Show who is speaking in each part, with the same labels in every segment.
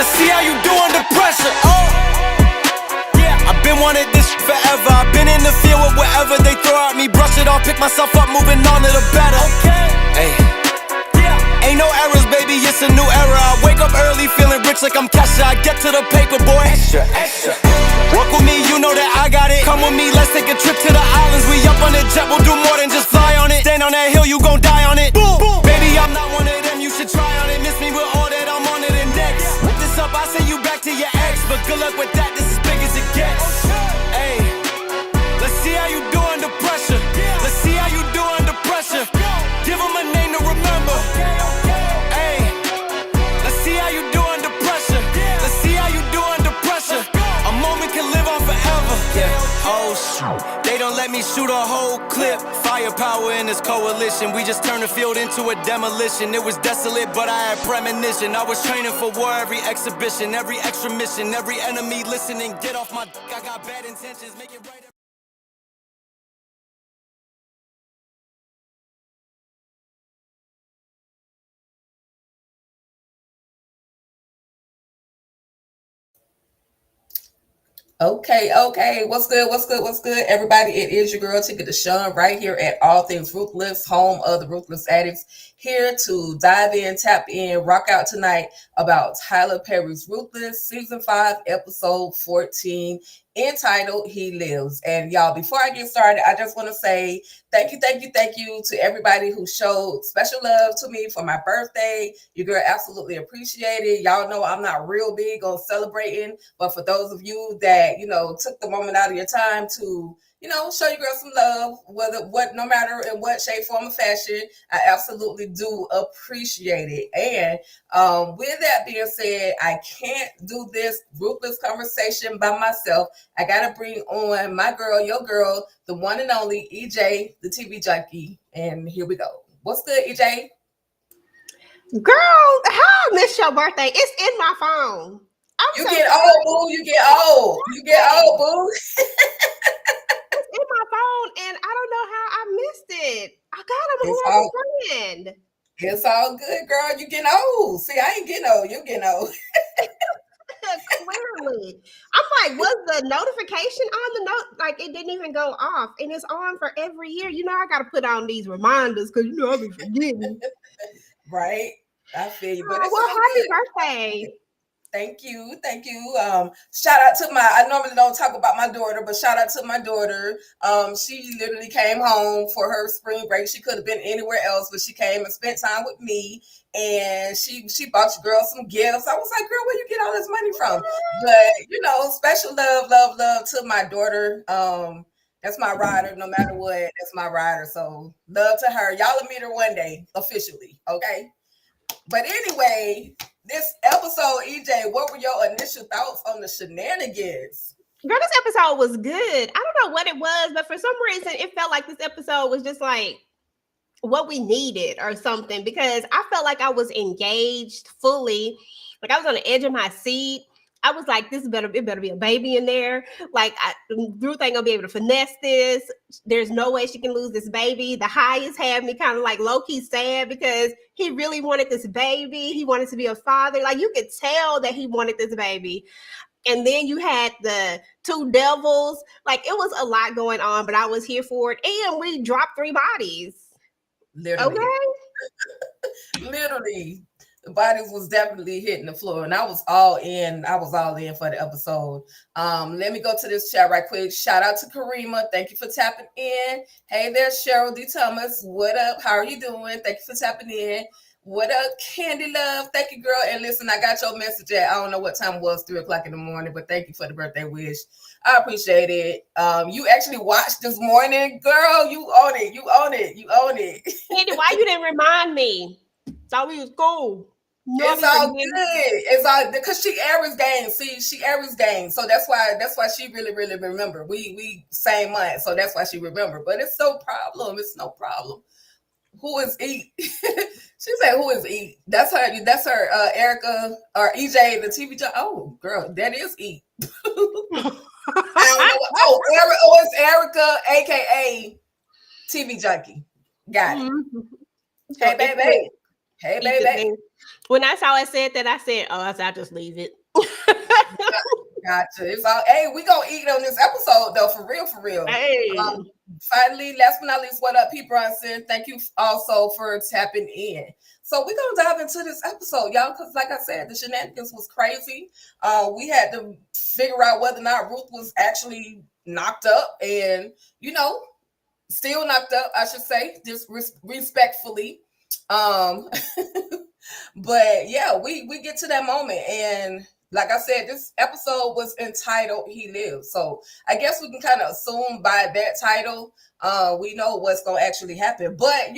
Speaker 1: Let's see how you do under pressure. Oh, yeah. I've been wanting this forever. I've been in the field with whatever they throw at me. Brush it off, pick myself up, moving on to the better. Okay. Hey. Ain't no errors, baby, it's a new era. I wake up early, feeling rich like I'm Kesha. I get to the paper, boy. Extra, extra. Walk with me, you know that I got it. Come with me, let's take a trip to the islands. We up on the jet, we'll do more than just fly on it. Stand on that hill, you gon' die on it. Boom, boom. Baby, I'm not one of them, you should try on it. Miss me with all that, I'm on it and next. Whip this up, I send you back to your ex. But good luck with that, this is big as it gets. Hey, let's see how you do under pressure. Let's see how you do under pressure. Give them a name to remember. Hey, let's see how you do under pressure. Let's see how you do under pressure. A moment can live on forever. Yeah. Oh shoot, they don't let me shoot a whole clip. Firepower in this coalition. We just turned the field into a demolition. It was desolate, but I had premonition. I was training for war, every exhibition, every extra mission, every enemy listening. Get off my dick, I got bad intentions. Make it right.
Speaker 2: Okay. What's good, everybody? It is your girl, Tika Deshawn, right here at All Things Ruthless, home of the Ruthless Addicts, here to dive in, tap in, rock out tonight about Tyler Perry's Ruthless, Season 5, Episode 14, entitled He Lives. And y'all, before I get started, I just want to say thank you to everybody who showed special love to me for my birthday. Your girl absolutely appreciate it. Y'all know I'm not real big on celebrating, but for those of you that, took the moment out of your time to, show your girl some love, no matter in what shape, form, or fashion, I absolutely do appreciate it. And with that being said, I can't do this ruthless conversation by myself. I gotta bring on my girl, your girl, the one and only EJ, the TV junkie. And here we go. What's good, EJ?
Speaker 3: Girl, how I missed your birthday? It's in my phone.
Speaker 2: You get old, boo. You get old, boo.
Speaker 3: It's in my phone, and I don't know how I missed it. I got him a horrible friend.
Speaker 2: It's all good, girl. You getting old. See, I ain't getting old. You getting old.
Speaker 3: Clearly. I'm like, was the notification on the note? Like, it didn't even go off, and it's on for every year. I got to put on these reminders because I'll be forgetting.
Speaker 2: Right. I feel you. But
Speaker 3: happy birthday.
Speaker 2: Thank you. Shout out to I normally don't talk about my daughter, but shout out to my daughter. She literally came home for her spring break. She could have been anywhere else, but she came and spent time with me. And she bought your girl some gifts. I was like, girl, where you get all this money from? But, special love to my daughter. That's my rider. No matter what, that's my rider. So love to her. Y'all will meet her one day, officially. Okay. But anyway, this episode, EJ, what were your initial thoughts on the shenanigans?
Speaker 3: Girl, this episode was good. I don't know what it was, but for some reason, it felt like this episode was just like what we needed or something, because I felt like I was engaged fully. Like I was on the edge of my seat. I was like, it better be a baby in there. Like, Ruth ain't gonna be able to finesse this. There's no way she can lose this baby. The highest had me kind of like low-key sad because he really wanted this baby. He wanted to be a father. Like, you could tell that he wanted this baby. And then you had the two devils. Like, it was a lot going on, but I was here for it. And we dropped 3 bodies.
Speaker 2: Literally.
Speaker 3: Okay?
Speaker 2: Literally. The bodies was definitely hitting the floor, and I was all in for the episode. Let me go to this chat right quick. Shout out to Karima. Thank you for tapping in. Hey there, Cheryl D. Thomas. What up? How are you doing? Thank you for tapping in. What up, Candy Love? Thank you, girl. And listen, I got your message at, I don't know what time it was, 3:00 in the morning, but thank you for the birthday wish. I appreciate it. You actually watched this morning, girl. You own it.
Speaker 3: Candy, why you didn't remind me? Thought we was cool.
Speaker 2: It's all good. It's all because she Aries gang. See, she Aries gang. So that's why she really remember. We same month, so that's why she remember. But it's no problem. Who is Eat? She said, "Who is Eat?" That's her. Erica or EJ, the TV junkie. Oh, girl, that is Eat. I don't know. It's Erica, aka TV junkie. Got it.
Speaker 3: Mm-hmm.
Speaker 2: Hey, baby. Hey,
Speaker 3: Eat the
Speaker 2: baby.
Speaker 3: thing. When I saw it said that, I said, "Oh, I said I'll just leave it."
Speaker 2: Gotcha. It's all. Hey, we gonna eat on this episode though, for real, for real.
Speaker 3: Hey.
Speaker 2: Finally, last but not least, what up, Pete Bronson? Thank you also for tapping in. So we're gonna dive into this episode, y'all, because like I said, the shenanigans was crazy. We had to figure out whether or not Ruth was actually knocked up, and still knocked up, I should say, just respectfully. Um, but yeah, we get to that moment, and like I said, this episode was entitled "He Lives." So I guess we can kind of assume by that title, we know what's gonna actually happen. But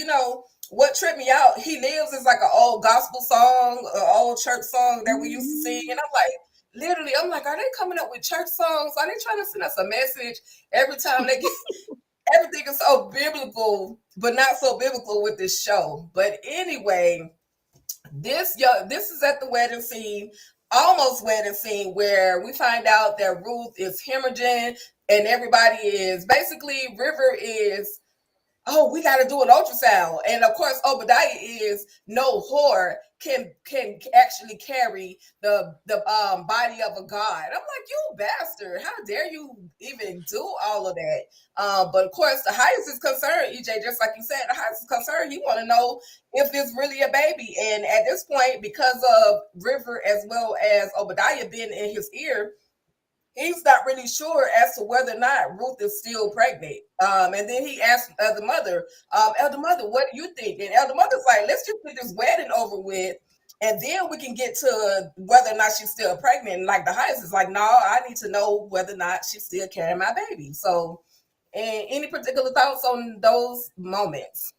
Speaker 2: what tripped me out? "He Lives" is like an old gospel song, an old church song that we used to sing, and I'm like, are they coming up with church songs? Are they trying to send us a message every time they get? Everything is so biblical, but not so biblical with this show. But anyway, this is at the wedding scene, almost wedding scene, where we find out that Ruth is hemorrhaging, and everybody is basically River is, oh, we got to do an ultrasound. And of course, Obadiah is no whore can actually carry the body of a god. I'm like, you bastard! How dare you even do all of that? But of course, the highest is concerned, EJ. Just like you said, the highest is concerned. He want to know if it's really a baby. And at this point, because of River as well as Obadiah being in his ear, he's not really sure as to whether or not Ruth is still pregnant. And then he asked Elder Mother, Elder Mother, what do you think? And Elder Mother's like, let's just get this wedding over with, and then we can get to whether or not she's still pregnant. And like the highest is like, no, I need to know whether or not she's still carrying my baby. So, and any particular thoughts on those moments?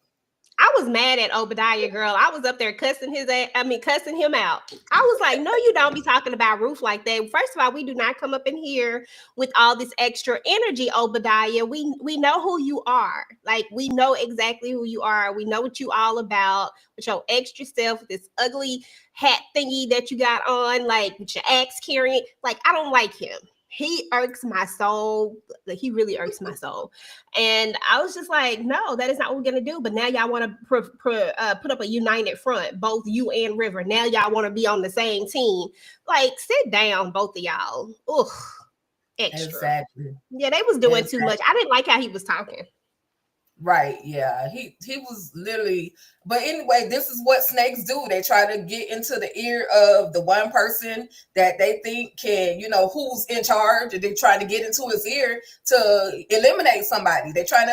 Speaker 3: I was mad at Obadiah, girl. I was up there cussing cussing him out. I was like, no, you don't be talking about Ruth like that. First of all, we do not come up in here with all this extra energy, Obadiah. We know who you are. Like, we know exactly who you are. We know what you all about with your extra self, with this ugly hat thingy that you got on, like with your axe carrying. Like, I don't like him. He irks my soul. Like, he really irks my soul. And I was just like, no, that is not what we're going to do. But now y'all want to put up a united front, both you and River. Now y'all want to be on the same team. Like, sit down, both of y'all. Ugh, extra.
Speaker 2: Exactly.
Speaker 3: Yeah, they was doing too much. I didn't like how he was talking.
Speaker 2: Right, yeah. He was literally, but anyway, this is what snakes do. They try to get into the ear of the one person that they think can, who's in charge, and they're trying to get into his ear to eliminate somebody. They can't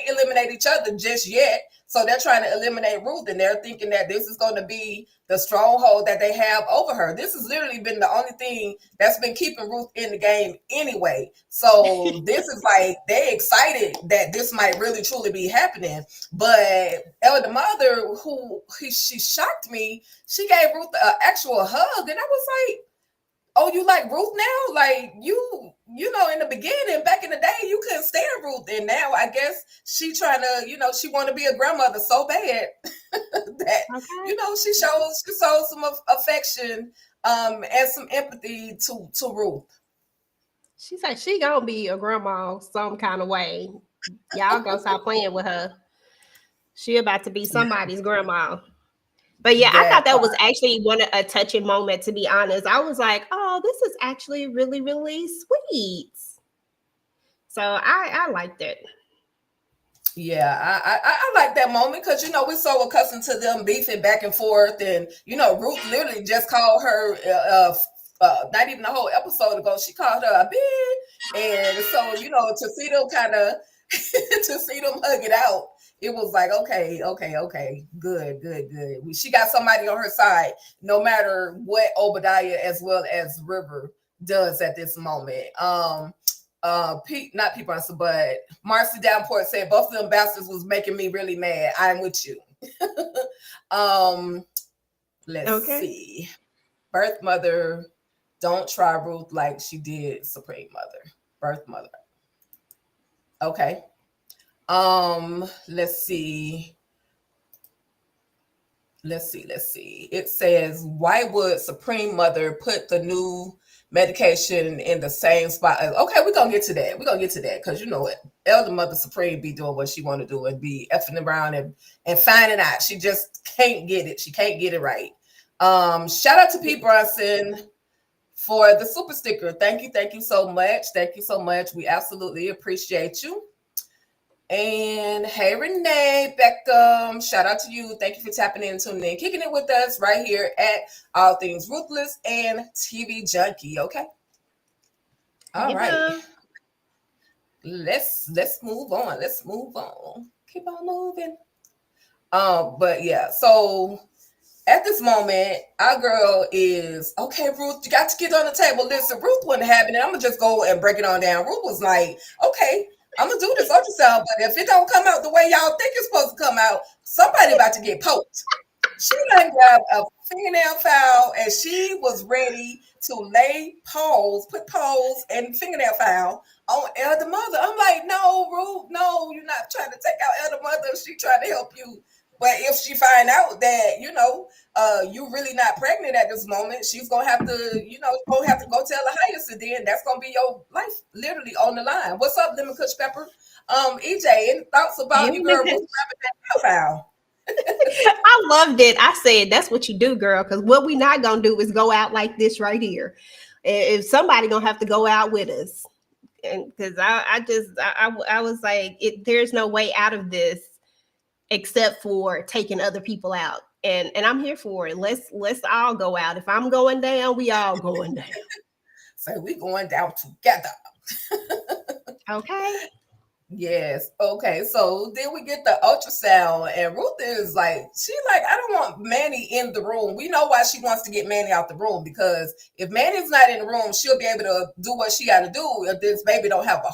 Speaker 2: eliminate each other just yet. So they're trying to eliminate Ruth, and they're thinking that this is going to be the stronghold that they have over her. This has literally been the only thing that's been keeping Ruth in the game anyway. So this is like, they excited that this might really truly be happening. But Elder Mother, she shocked me. She gave Ruth an actual hug, and I was like, oh, you like Ruth now? Like, in the beginning, back in the day, you couldn't stand Ruth. And now I guess she trying to, she want to be a grandmother so bad that,
Speaker 3: Okay.
Speaker 2: she shows some affection and some empathy to Ruth.
Speaker 3: She's like, she gonna be a grandma some kind of way. Y'all gonna stop playing with her. She about to be somebody's grandma. But yeah, I thought that was actually a touching moment, to be honest. I was like, oh, this is actually really, really sweet. So I liked it.
Speaker 2: Yeah, I like that moment because, we're so accustomed to them beefing back and forth. And, Ruth literally just called her, not even a whole episode ago, she called her a bitch. And so, to see them to see them hug it out, it was like, okay, good. She got somebody on her side, no matter what Obadiah as well as River does at this moment. Not Pete Brunson, but Marcy Davenport said both of them bastards was making me really mad. I'm with you. Let's see. Birth mother, don't try Ruth like she did Supreme Mother. Birth mother. Okay. Let's see. It says, why would Supreme Mother put the new medication in the same spot. Okay, we're gonna get to that. We're gonna get to that because you know what, Elder Mother Supreme be doing what she want to do and be effing around and finding out. She just can't get it. She can't get it right. Shout out to Pete Brunson for the super sticker. Thank you so much. Thank you so much. We absolutely appreciate you. And hey, Renee Beckham, shout out to you. Thank you for tapping in, tuning in, kicking it with us right here at All Things Ruthless and TV Junkie. Okay. All right. Let's move on. Let's move on. Keep on moving. But yeah, so at this moment, our girl is okay. Ruth, you got to get on the table. Listen, Ruth wasn't having it. I'm gonna just go and break it on down. Ruth was like, okay, I'm gonna do this ultrasound, but if it don't come out the way y'all think it's supposed to come out, somebody about to get poked. She done grabbed a fingernail file and she was ready to put poles and fingernail file on Elder Mother. I'm like, no, Ruth, no, you're not trying to take out Elder Mother. She trying to help you. But if she find out that, you're really not pregnant at this moment, she's going to have to, go tell the highest, and then that's going to be your life literally on the line. What's up, Lemon Kush Pepper? EJ, any thoughts about you, girl? Grabbing that file?
Speaker 3: I loved it. I said, that's what you do, girl, because what we not going to do is go out like this right here. If somebody going to have to go out with us. And because I was like, there's no way out of this except for taking other people out. And I'm here for it. Let's all go out. If I'm going down, we all going down.
Speaker 2: So we going down together.
Speaker 3: Okay.
Speaker 2: Yes. Okay. So then we get the ultrasound, and Ruth is like, I don't want Manny in the room. We know why she wants to get Manny out the room, because if Manny's not in the room, she'll be able to do what she got to do if this baby don't have a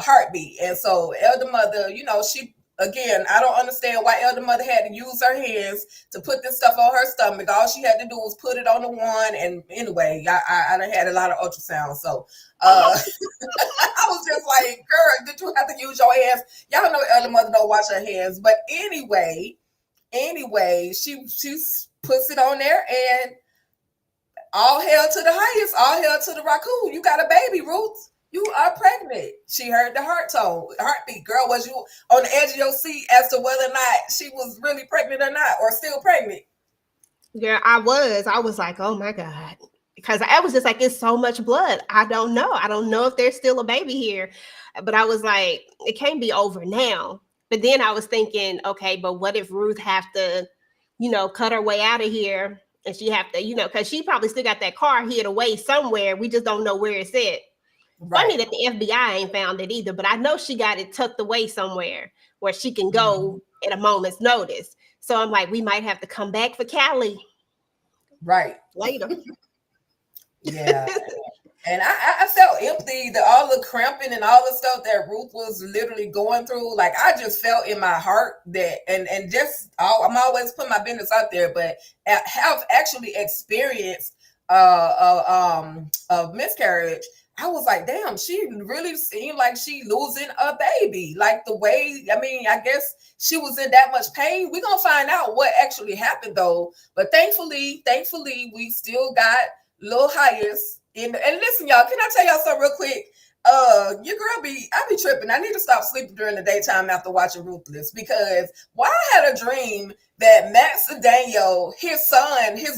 Speaker 2: heartbeat. And so Elder Mother, Again, I don't understand why Elder Mother had to use her hands to put this stuff on her stomach. All she had to do was put it on the one. And anyway, I done had a lot of ultrasound. So I was just like, girl, did you have to use your hands? Y'all know Elder Mother don't wash her hands. But anyway, she puts it on there, and all hail to the highest, all hail to the raccoon. You got a baby, Ruth. You are pregnant. She heard the heartbeat. Girl, was you on the edge of your seat as to whether or not she was really pregnant or not, or still pregnant?
Speaker 3: Yeah, I was like, oh my God. Because I was just like, it's so much blood. I don't know. I don't know if there's still a baby here. But I was like, it can't be over now. But then I was thinking, okay, but what if Ruth have to, cut her way out of here, and she have to, because she probably still got that car hid away somewhere. We just don't know where it's at. Right. Funny that the FBI ain't found it either, but I know she got it tucked away somewhere where she can go at a moment's notice. So I'm like, we might have to come back for Callie.
Speaker 2: Right.
Speaker 3: Later.
Speaker 2: Yeah. And I felt empty, all the cramping and all the stuff that Ruth was literally going through. Like, I just felt in my heart that, I'm always putting my business out there, but have actually experienced a miscarriage. I was like, damn, she really seemed like she losing a baby. Like the way, I guess she was in that much pain. We're going to find out what actually happened though. But thankfully, we still got little highest in. And listen, y'all, can I tell y'all something real quick? Your girl I be tripping. I need to stop sleeping during the daytime after watching Ruthless, because I had a dream that Max Daniel, his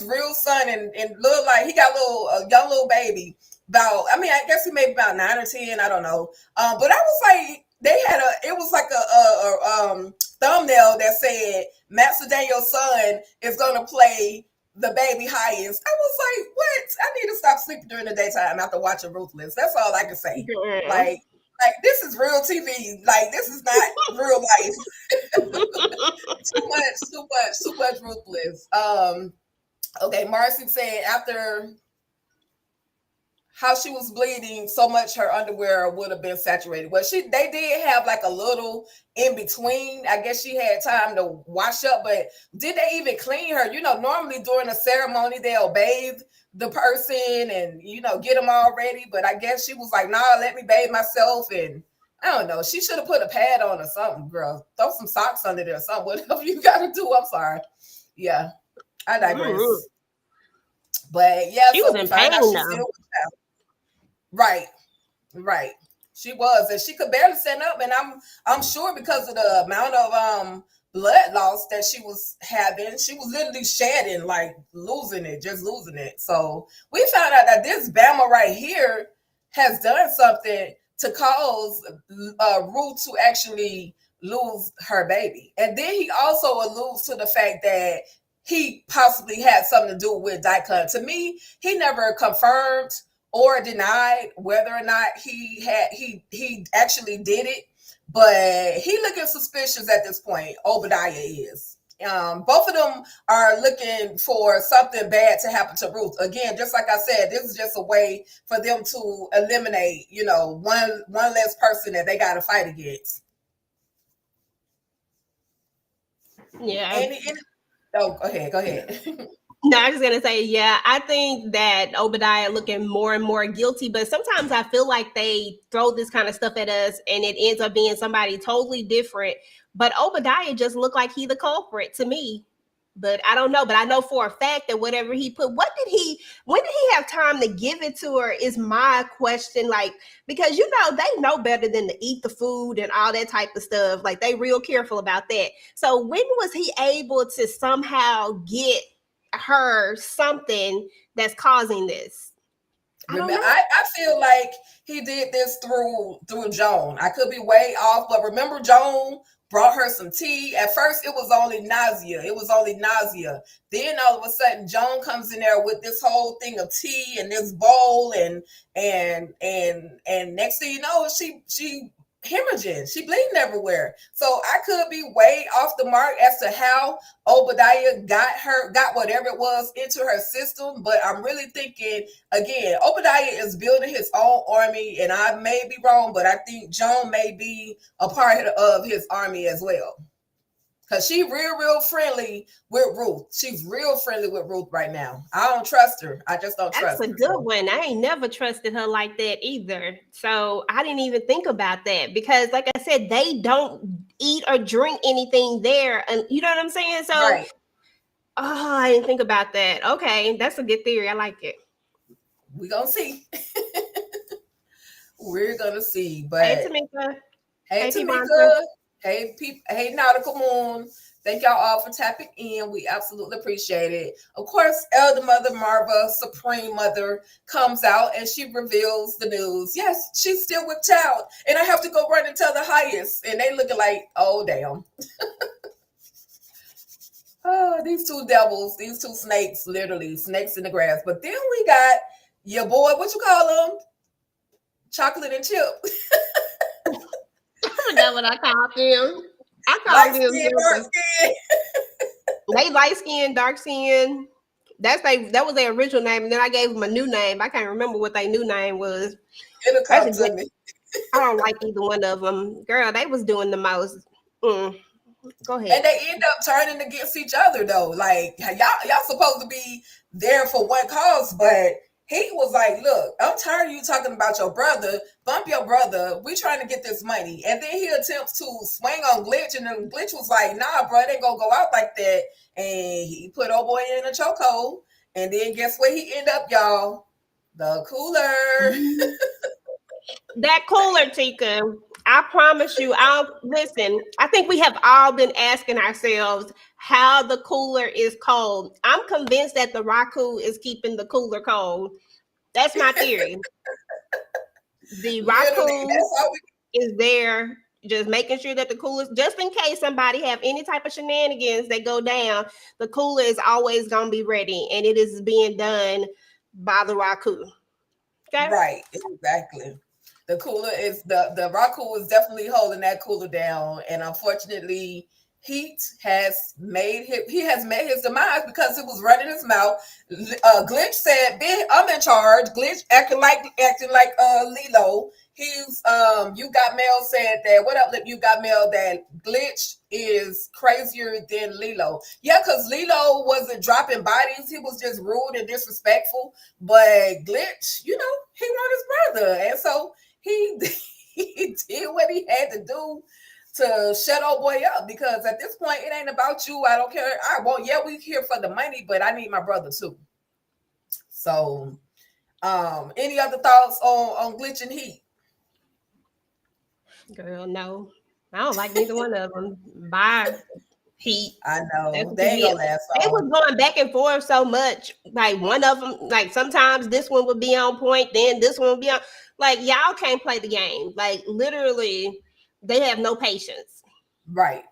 Speaker 2: real son, and look like he got a young little baby. I guess he may be about 9 or 10. I don't know. But I was like, it was like a thumbnail that said Matt Daniel's son is going to play the baby highest. I was like, what? I need to stop sleeping during the daytime after watching Ruthless. That's all I can say. Yeah. Like this is real TV. Like, this is not real life. too much Ruthless. Okay, Marcy said after how she was bleeding so much, her underwear would have been saturated. Well, they did have like a little in between. I guess she had time to wash up, but did they even clean her? Normally during a ceremony, they'll bathe the person and, get them all ready. But I guess she was like, nah, let me bathe myself. And I don't know. She should have put a pad on or something, girl. Throw some socks under there or something. Whatever you got to do. I'm sorry. Yeah, I digress. Mm-hmm. But yeah,
Speaker 3: she was in pain now.
Speaker 2: Right, right. She was, and she could barely stand up, and I'm sure because of the amount of blood loss that she was having, she was literally shedding, like losing it, just losing it. So we found out that this Bama right here has done something to cause Ruth to actually lose her baby, and then he also alludes to the fact that he possibly had something to do with Daikon. To me, he never confirmed or denied whether or not he actually did it, but he looking suspicious at this point. Obadiah is. Both of them are looking for something bad to happen to Ruth. Again, just like I said, this is just a way for them to eliminate, one less person that they got to fight against.
Speaker 3: Yeah.
Speaker 2: Oh, go ahead.
Speaker 3: No, I was gonna say, yeah, I think that Obadiah looking more and more guilty, but sometimes I feel like they throw this kind of stuff at us and it ends up being somebody totally different. But Obadiah just looked like he the culprit to me. But I don't know. But I know for a fact that whatever he put, when did he have time to give it to her is my question. Like, because they know better than to eat the food and all that type of stuff. Like they real careful about that. So when was he able to somehow get her something that's causing this?
Speaker 2: I feel like he did this through Joan. I could be way off, but remember Joan brought her some tea. At first, it was only nausea. Then all of a sudden, Joan comes in there with this whole thing of tea and this bowl, and next thing you know, she hemorrhaging. She bleeding everywhere. So I could be way off the mark as to how Obadiah got whatever it was into her system. But I'm really thinking, again, Obadiah is building his own army, and I may be wrong, but I think Joan may be a part of his army as well. Because she real friendly with Ruth. She's real friendly with Ruth right now. I don't trust her. I just don't trust her.
Speaker 3: That's a good one. I ain't never trusted her like that either. So I didn't even think about that because, like I said, they don't eat or drink anything there. And you know what I'm saying? So,
Speaker 2: right.
Speaker 3: I didn't think about that. Okay, that's a good theory. I like it.
Speaker 2: We're going to see. We're going to see. But
Speaker 3: hey, Tamika.
Speaker 2: Hey, Tamika. Hey, Nautical Moon. Thank y'all all for tapping in. We absolutely appreciate it. Of course, Elder Mother Marva, Supreme Mother, comes out and she reveals the news. Yes, she's still with child. And I have to go run and tell the highest. And they looking like, oh, damn. Oh, these two devils, these two snakes, literally snakes in the grass. But then we got your boy, what you call him? Chocolate and chip.
Speaker 3: I forgot what I called them. I called them dark skin. They light skin, dark skin. That was their original name, and then I gave them a new name. I can't remember what their new name was.
Speaker 2: It'll come to me.
Speaker 3: I don't like either one of them. Girl, they was doing the most. Go ahead.
Speaker 2: And they end up turning against each other though. Like y'all supposed to be there for one cause, but he was like, look, I'm tired of you talking about your brother. Bump your brother. We trying to get this money. And then he attempts to swing on Glitch. And then Glitch was like, nah, bro, it ain't going to go out like that. And he put old boy in a chokehold. And then guess where he end up, y'all? The cooler.
Speaker 3: That cooler, Tika. I promise you, listen. I think we have all been asking ourselves how the cooler is cold. I'm convinced that the Raku is keeping the cooler cold. That's my theory. The Raku is there just making sure that the cooler, just in case somebody have any type of shenanigans that go down, the cooler is always going to be ready, and it is being done by the Raku.
Speaker 2: Okay? Right, exactly. The cooler is the Raku is definitely holding that cooler down, and unfortunately, Heat has made his demise because it was running his mouth. Glitch said, "I'm in charge." Glitch acting like Lilo. He's you got mail said that. What up, you got mail that Glitch is crazier than Lilo. Yeah, because Lilo wasn't dropping bodies. He was just rude and disrespectful. But Glitch, he wanted his brother, and so he did what he had to do to shut old boy up, because at this point it ain't about you. I don't care. We here for the money, but I need my brother too. So Any other thoughts on Glitch and Heat?
Speaker 3: Girl, no. I don't like neither one of them. Bye. Heat.
Speaker 2: I
Speaker 3: That's
Speaker 2: know
Speaker 3: what
Speaker 2: they
Speaker 3: you
Speaker 2: ain't
Speaker 3: get.
Speaker 2: gonna last
Speaker 3: They was
Speaker 2: long.
Speaker 3: going back and forth so much. Like one of them, like sometimes this one would be on point, then this one would be on. Like y'all can't play the game. Like literally, they have no patience.
Speaker 2: Right.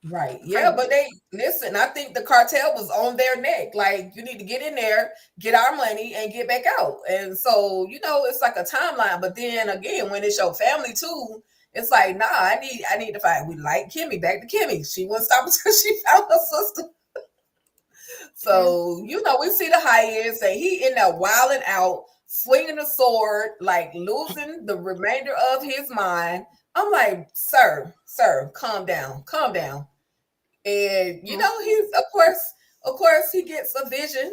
Speaker 2: Right. Yeah, but
Speaker 3: Crazy.
Speaker 2: they listen, I think the cartel was on their neck. Like, you need to get in there, get our money, and get back out. And so, it's like a timeline. But then again, when it's your family too, it's like, nah, I need to find we like Kimmy, back to Kimmy. She wouldn't stop until she found her sister.
Speaker 3: Okay.
Speaker 2: So, we see the highest, and he in there wilding out, swinging the sword, like losing the remainder of his mind. I'm like, sir, calm down, calm down. And he's of course he gets a vision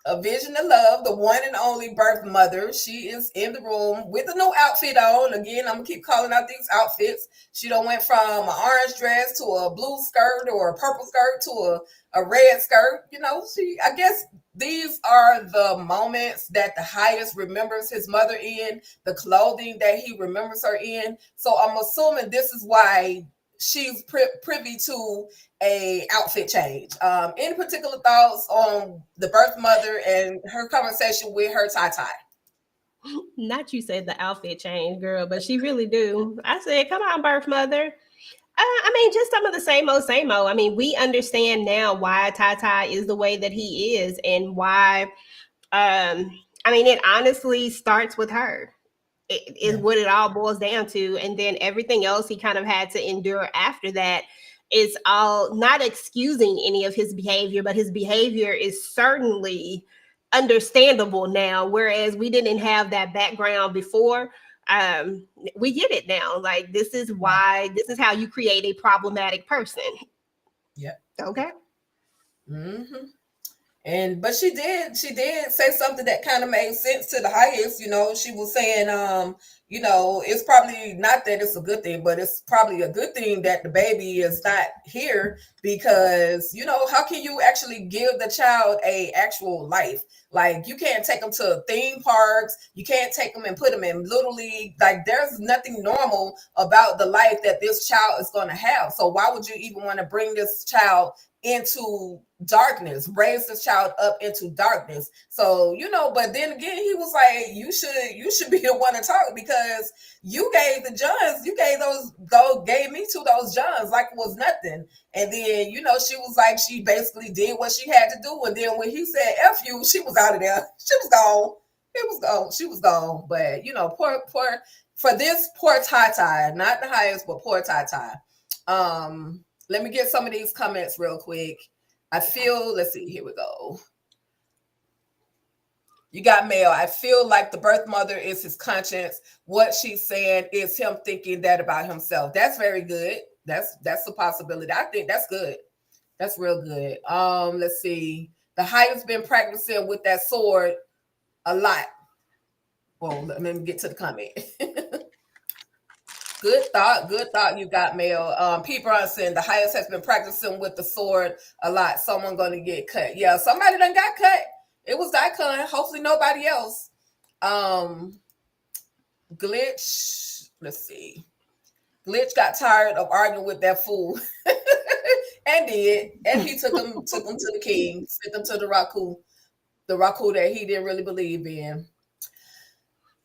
Speaker 2: of love, the one and only birth mother. She is in the room with a new outfit on. Again, I'm gonna keep calling out these outfits. She done went from an orange dress to a blue skirt or a purple skirt to a red skirt. I guess these are the moments that the highest remembers his mother in, the clothing that he remembers her in. So I'm assuming this is why she's privy to a outfit change. Any particular thoughts on the birth mother and her conversation with her tie?
Speaker 3: Not you said the outfit change, girl, but she really do. I said, come on, birth mother. I mean, just some of the same old, same old. I mean, we understand now why Ty is the way that he is, and why. I mean, it honestly starts with her. It is what it all boils down to, and then everything else he kind of had to endure after that is all not excusing any of his behavior, but his behavior is certainly understandable now, whereas we didn't have that background before. We get it now. Like, this is why, this is how you create a problematic person.
Speaker 2: Yep.
Speaker 3: Okay.
Speaker 2: Mm-hmm. But she did say something that kind of made sense to the highest. She was saying, it's probably not that it's a good thing, but it's probably a good thing that the baby is not here, because how can you actually give the child a actual life? Like, you can't take them to theme parks, you can't take them and put them in Little League. Like, there's nothing normal about the life that this child is going to have. So why would you even want to bring this child into darkness, raise this child up into darkness? So, but then again, he was like, you should be the one to talk, because you gave the Johns, gave me to those Johns like it was nothing. And then, she was like, she basically did what she had to do. And then when he said F you, she was out of there. She was gone. It was gone. She was gone. But, poor for this poor Ty, not the highest, but poor Ty. Let me get some of these comments real quick. Let's see, here we go. You got Mel. I feel like the birth mother is his conscience. What she's saying is him thinking that about himself. That's very good. That's a possibility. I think that's good. That's real good. Let's see. The highest been practicing with that sword a lot. Well, let me get to the comment. Good thought you got, Mel. Pete Bronson, the highest has been practicing with the sword a lot. Someone gonna get cut. Yeah, somebody done got cut. It was Daikon. Hopefully nobody else. Glitch, let's see. Glitch got tired of arguing with that fool. And did. And he took him to the king, sent him to the Raku that he didn't really believe in.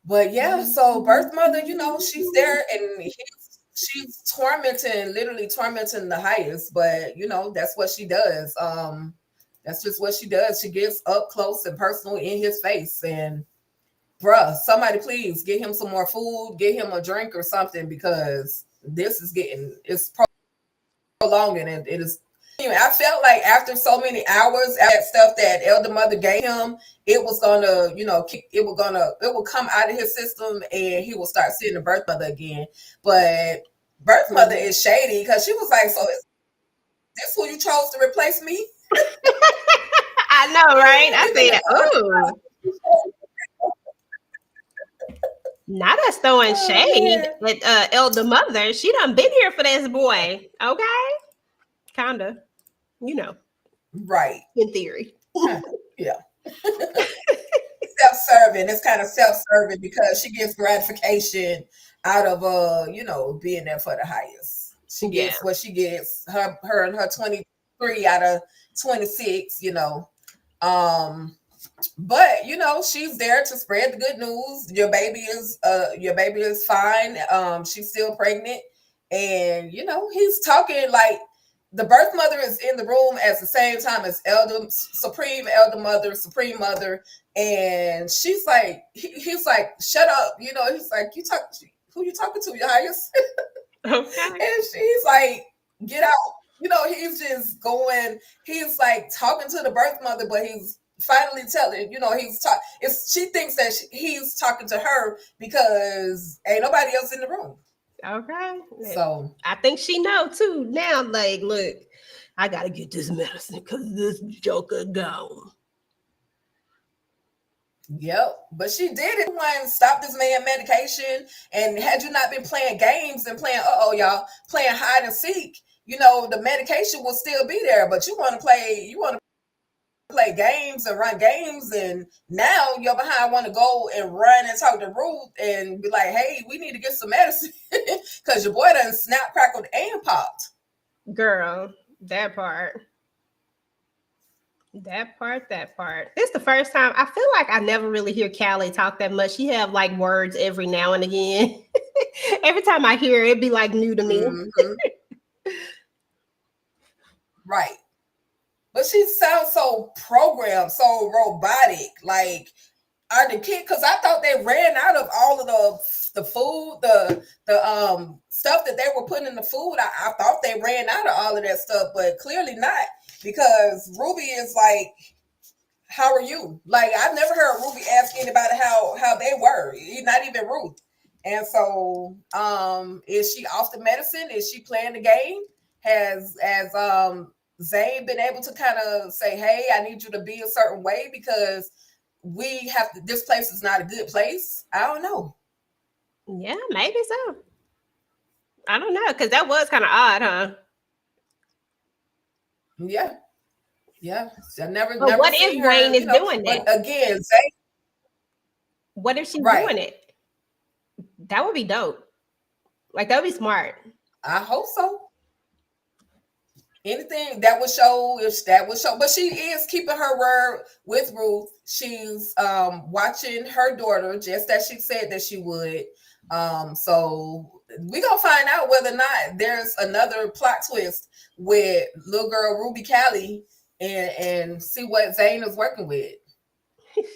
Speaker 2: But yeah, so birth mother, she's there, and she's literally tormenting the highest. But that's what she does. That's just what she does. She gets up close and personal in his face. And bruh, somebody please get him some more food, get him a drink or something, because this is it's prolonging, and it is. I felt like after so many hours, that stuff that elder mother gave him, it was gonna, it will come out of his system, and he will start seeing the birth mother again. But birth mother is shady, because she was like, "So is this who you chose to replace me?"
Speaker 3: I know, right? I said, "Oh, not us throwing shade at elder mother. She done been here for this boy, okay? Kinda,
Speaker 2: right?
Speaker 3: In theory,
Speaker 2: yeah." self-serving. It's kind of self-serving because she gets gratification out of being there for the highest. She gets what she gets. Her and her 23 out of 26, but she's there to spread the good news. Your baby is fine. She's still pregnant, and he's talking like the birth mother is in the room at the same time as supreme mother, and she's like, he's like, shut up, he's like, who you talking to, your highest?
Speaker 3: Okay.
Speaker 2: And she's like, get out. He's like talking to the birth mother, but he's finally telling, she thinks that he's talking to her because ain't nobody else in the room.
Speaker 3: Okay.
Speaker 2: So
Speaker 3: I think she know too now, like, look, I gotta get this medicine because this joker gone.
Speaker 2: Yep, but she did it. Stop this man medication, and had you not been playing games and playing playing hide and seek, the medication will still be there, but you want to play games and run games, and now you're behind want to go and run and talk to Ruth and be like, hey, we need to get some medicine because your boy done snap, crackled, and popped.
Speaker 3: Girl, that part. It's the first time I feel like I never really hear Callie talk that much. She have like words every now and again. Every time I hear it, it'd be like new to me.
Speaker 2: Mm-hmm. Right. But she sounds so programmed, so robotic. Like, are the kids? Because I thought they ran out of all of the food, the stuff that they were putting in the food. I thought they ran out of all of that stuff, but clearly not, because Ruby is like, "How are you?" Like, I've never heard Ruby ask anybody how they were. Not even Ruth. And so, is she off the medicine? Is she playing the game? Has Zane been able to kind of say, hey, I need you to be a certain way because we have to, this place is not a good place? I don't know.
Speaker 3: Yeah, maybe so. I don't know, because that was kind of odd, huh?
Speaker 2: Yeah. I never.
Speaker 3: But what if Zane is doing that?
Speaker 2: But again, Zane.
Speaker 3: What if she's doing it? That would be dope. Like, that would be smart.
Speaker 2: I hope so. Anything that would show, but she is keeping her word with Ruth. She's watching her daughter just as she said that she would. So we're gonna find out whether or not there's another plot twist with little girl Ruby Callie and see what Zane is working with.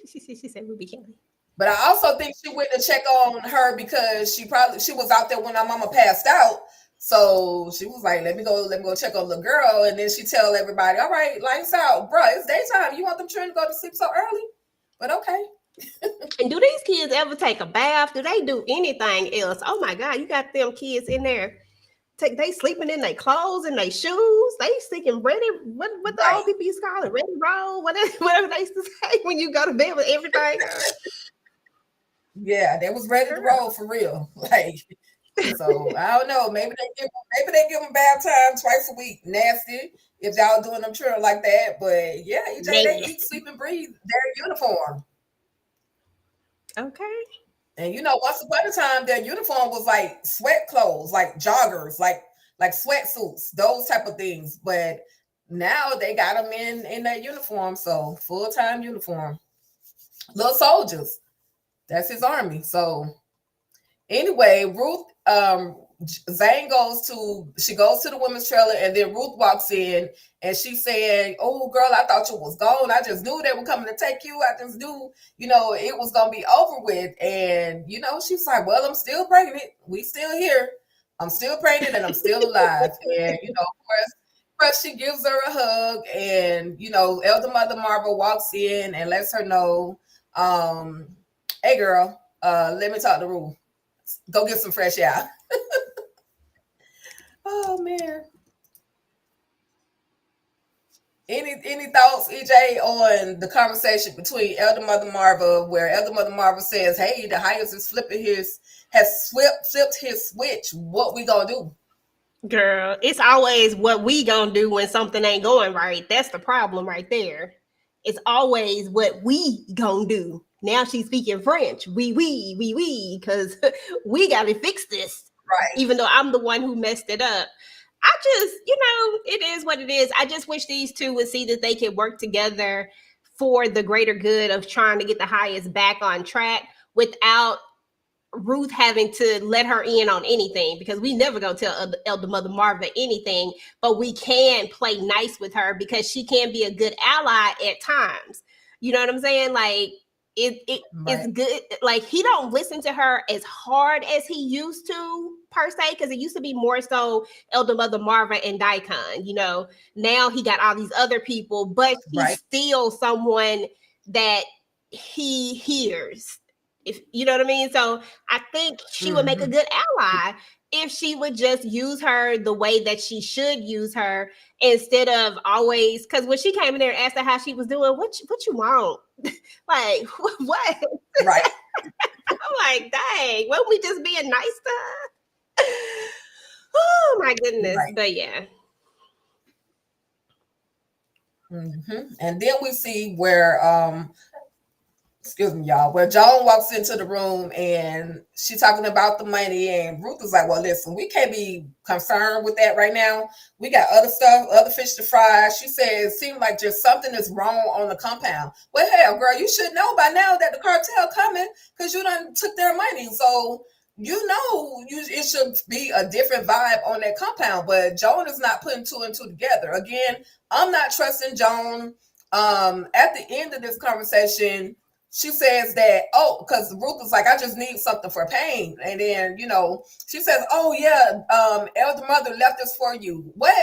Speaker 3: She said Ruby Callie.
Speaker 2: But I also think she went to check on her because she was out there when our mama passed out. So she was like, let me go check on the girl. And then she tell everybody, all right, lights out. Bro, it's daytime. You want them children to go to sleep so early? But okay.
Speaker 3: And do these kids ever take a bath? Do they do anything else? Oh my God, you got them kids in there. They sleeping in their clothes and their shoes. They sticking ready. What the old people used to call it? Ready roll? Whatever they used to say when you go to bed with everything.
Speaker 2: Yeah, they was ready to roll for real. Like, so I don't know. Maybe they give them bath time twice a week. Nasty if y'all doing them children like that. But yeah, they eat, sleep, and breathe their uniform.
Speaker 3: Okay.
Speaker 2: And once upon a time, their uniform was like sweat clothes, like joggers, like sweatsuits, those type of things. But now they got them in their uniform, so full-time uniform. Little soldiers. That's his army. So anyway, Ruth, Zane goes to the women's trailer, and then Ruth walks in and she said, oh girl, I thought you was gone. I just knew they were coming to take you. I just knew, it was gonna be over with. And she's like, well, I'm still pregnant. We still here. I'm still pregnant and I'm still alive. And of course she gives her a hug, and Elder Mother Marvel walks in and lets her know, hey girl, let me talk to Ruth. Go get some fresh air. Oh man. Any thoughts, EJ, on the conversation between Elder Mother Marva, where Elder Mother Marva says, hey, the highest is flipped his switch. What we gonna do?
Speaker 3: Girl, it's always what we gonna do when something ain't going right. That's the problem right there. It's always what we gonna do. now she's speaking French. We, because we got to fix this.
Speaker 2: Right.
Speaker 3: Even though I'm the one who messed it up. I just, it is what it is. I just wish these two would see that they could work together for the greater good of trying to get the highest back on track without Ruth having to let her in on anything, because we never gonna tell Elder Mother Marva anything, but we can play nice with her because she can be a good ally at times. You know what I'm saying? Like it's good. Like he don't listen to her as hard as he used to per se, because it used to be more so Elder Mother Marva and Daikon. Now he got all these other people, but he's still someone that he hears. If you know what I mean. So I think she would make a good ally if she would just use her the way that she should use her, instead of always, because when she came in there and asked her how she was doing, what you want? Like, what?
Speaker 2: Right.
Speaker 3: I'm like, dang, won't we just being nice to her? Oh my goodness.
Speaker 2: Right.
Speaker 3: But yeah.
Speaker 2: And then we see where excuse me, y'all, where Joan walks into the room and she's talking about the money, and Ruth is like, well, listen, we can't be concerned with that right now. We got other stuff, other fish to fry. She says, it seems like just something is wrong on the compound. Well, hell, girl, you should know by now that the cartel coming because you done took their money. So it should be a different vibe on that compound. But Joan is not putting two and two together. Again, I'm not trusting Joan. At the end of this conversation, she says that, because Ruth is like, I just need something for pain. And then, she says, oh, yeah, Elder Mother left this for you. What?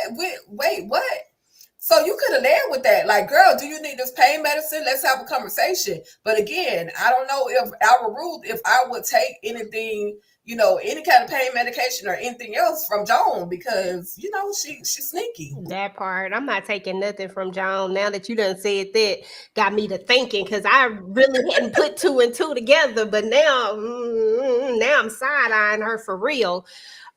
Speaker 2: Wait, what? So you could have led with that. Like, girl, do you need this pain medicine? Let's have a conversation. But again, I don't know if our Ruth, if I would take anything, any kind of pain medication or anything else from Joan, because, she's sneaky.
Speaker 3: That part, I'm not taking nothing from Joan. Now that you done said that, got me to thinking, because I really hadn't put two and two together, but now I'm side-eyeing her for real.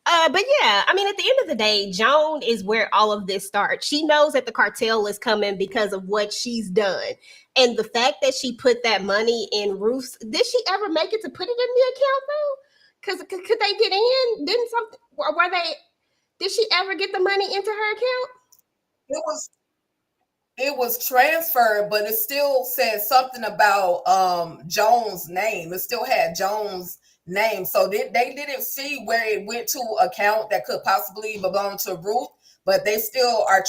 Speaker 3: But yeah, I mean, at the end of the day, Joan is where all of this starts. She knows that the cartel is coming because of what she's done. And the fact that she put that money in Ruth's, did she ever make it to put it in the account though? Because could they get in? Did she ever get the money into her account?
Speaker 2: It was transferred, but it still said something about Jones' name. It still had Jones' name. So they didn't see where it went to account that could possibly belong to Ruth, but they still are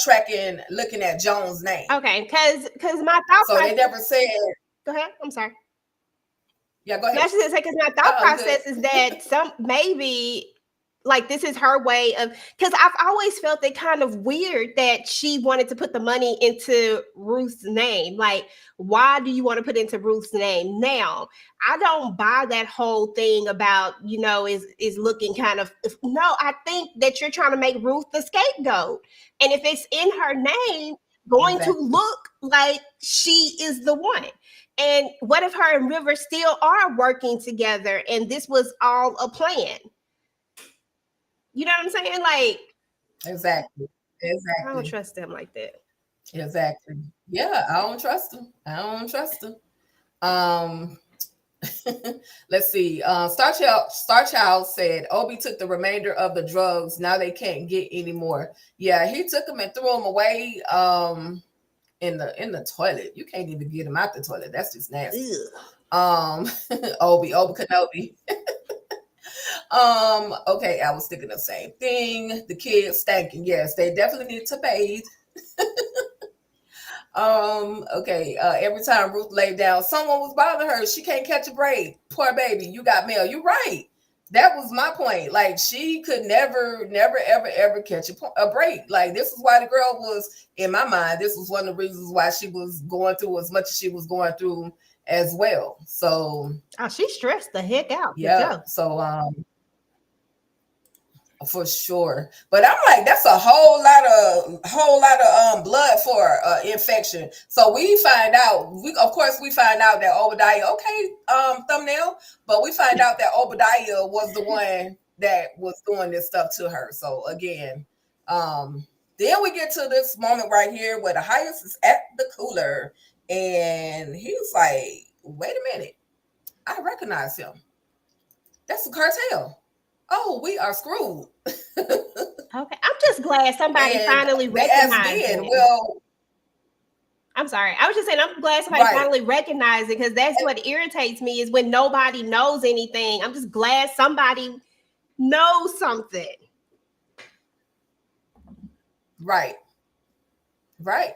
Speaker 2: looking at Jones' name.
Speaker 3: Okay, because my thought
Speaker 2: process, they never said.
Speaker 3: Go ahead. I'm sorry.
Speaker 2: Yeah, go ahead.
Speaker 3: I should say, because my thought process is that maybe like this is her way of, because I've always felt it kind of weird that she wanted to put the money into Ruth's name. Like, why do you want to put into Ruth's name? Now, I don't buy that whole thing about, is looking kind of, no, I think that you're trying to make Ruth the scapegoat. And if it's in her name, going to look like she is the one. And what if her and River still are working together and this was all a plan? You know what I'm saying? Like,
Speaker 2: exactly.
Speaker 3: I don't trust them like that.
Speaker 2: Exactly. Yeah, I don't trust them. Let's see. Starchild said Obi took the remainder of the drugs. Now they can't get any more. Yeah, he took them and threw them away in the toilet. You can't even get them out the toilet. That's just nasty. Obi Kenobi. Okay, I was thinking the same thing. The kids stinking. Yes, they definitely need to bathe. Okay, every time Ruth laid down, someone was bothering her. She can't catch a break. Poor baby, you got mail. You're right. That was my point. Like, she could never, ever catch a break. Like, this is why the girl was, in my mind, this was one of the reasons why she was going through as much as she was going through as well. So,
Speaker 3: she stressed the heck out.
Speaker 2: Yeah. So, for sure. But I'm like, that's a whole lot of blood for infection. So we find out, we find out that Obadiah, thumbnail, but we find out that Obadiah was the one that was doing this stuff to her. So again, then we get to this moment right here where the highest is at the cooler, and he's like, wait a minute. I recognize him. That's the cartel. Oh, we are screwed.
Speaker 3: Okay, I'm just glad somebody
Speaker 2: And
Speaker 3: finally
Speaker 2: they asked
Speaker 3: recognized
Speaker 2: Ben,
Speaker 3: it.
Speaker 2: well,
Speaker 3: I'm sorry. I was just saying I'm glad somebody
Speaker 2: right.
Speaker 3: finally recognized it, because that's what irritates me is when nobody knows anything. I'm just glad somebody knows something.
Speaker 2: Right. Right.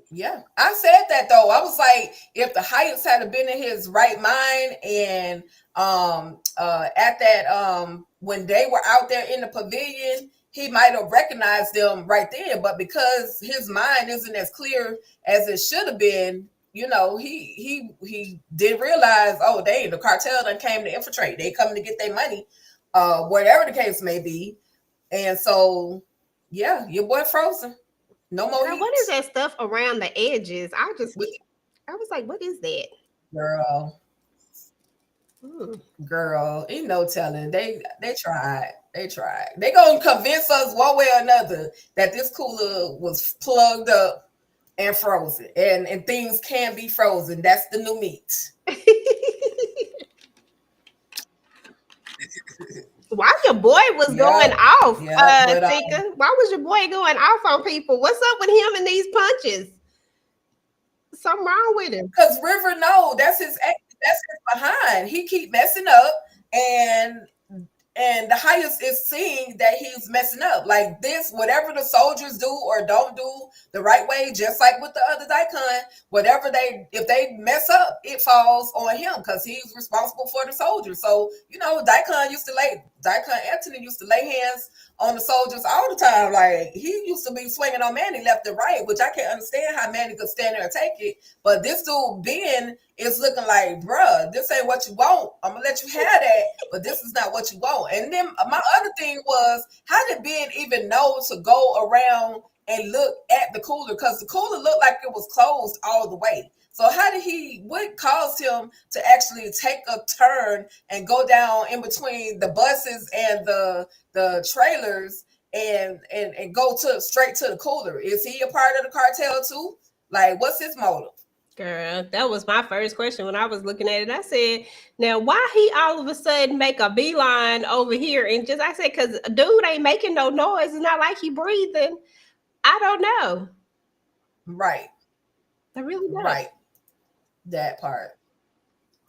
Speaker 2: Yeah. I said that though. I was like, if the Hyatts had been in his right mind and at that when they were out there in the pavilion, he might have recognized them right then. But because his mind isn't as clear as it should have been, you know, he did realize, oh, the cartel done came to infiltrate. They coming to get their money, whatever the case may be. And so yeah, your boy frozen. No more
Speaker 3: Girl,
Speaker 2: heat.
Speaker 3: what is that stuff around the edges? I was like, what is that?
Speaker 2: Girl, girl, ain't no telling. They tried. They tried. They gonna convince us one way or another that this cooler was plugged up and frozen. And things can be frozen. That's the new meat.
Speaker 3: Why your boy was going off,
Speaker 2: but,
Speaker 3: Tika? Why was your boy going off on people? What's up with him and these punches? Something wrong with him.
Speaker 2: Because River, no, that's his behind. He keep messing up, and the Hyatts is seeing that he's messing up. Like this, whatever the soldiers do or don't do the right way, just like with the other Daikon, if they mess up, it falls on him because he's responsible for the soldiers. So, you know, Daikon Anthony used to lay hands on the soldiers all the time. Like he used to be swinging on Manny left and right, which I can't understand how Manny could stand there and take it. But this dude, Ben, is looking like, bruh, this ain't what you want. I'm gonna let you have that, but this is not what you want. And then my other thing was, how did Ben even know to go around and look at the cooler? Because the cooler looked like it was closed all the way. So what caused him to actually take a turn and go down in between the buses and the trailers and go straight to the cooler? Is he a part of the cartel too? Like, what's his motive?
Speaker 3: Girl, that was my first question when I was looking at it. I said, now why he all of a sudden make a beeline over here? And I said, because dude ain't making no noise. It's not like he breathing. I don't know.
Speaker 2: Right.
Speaker 3: I really don't.
Speaker 2: Right. That part.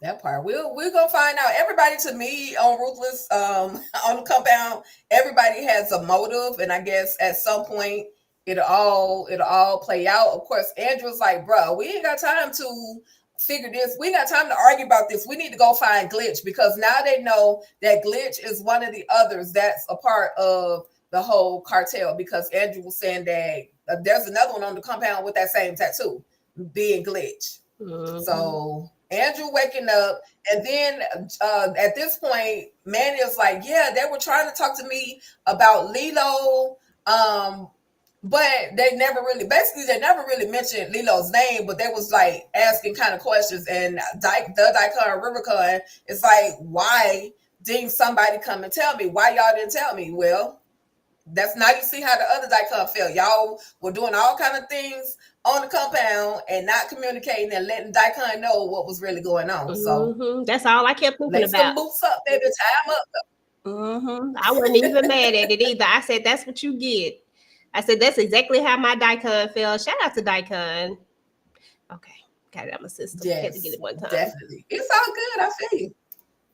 Speaker 2: We're gonna find out. Everybody, to me, on Ruthless, on the compound, everybody has a motive, and I guess at some point it'll all play out. Of course, Andrew's like, bro, we ain't got time to figure this. We ain't got time to argue about this. We need to go find Glitch, because now they know that Glitch is one of the others that's a part of the whole cartel, because Andrew was saying that there's another one on the compound with that same tattoo, being Glitch. Mm-hmm. So Andrew waking up, and then at this point, Manny is like, yeah, they were trying to talk to me about Lilo, but they never really mentioned Lilo's name, but they was like asking kind of questions. And the Daikon Rivercon is like, why didn't somebody come and tell me? Why y'all didn't tell me? Well, that's now you see how the other Daikon felt. Y'all were doing all kind of things on the compound and not communicating and letting Daikon know what was really going on. So
Speaker 3: that's all I kept thinking about.
Speaker 2: Some boots up, baby. Time up.
Speaker 3: I wasn't even mad at it either. I said, that's what you get. I said, that's exactly how my Daikon felt. Shout out to Daikon. Okay. Got it out my system.
Speaker 2: Yes,
Speaker 3: had to get it one time.
Speaker 2: Definitely. It's all good. I feel you.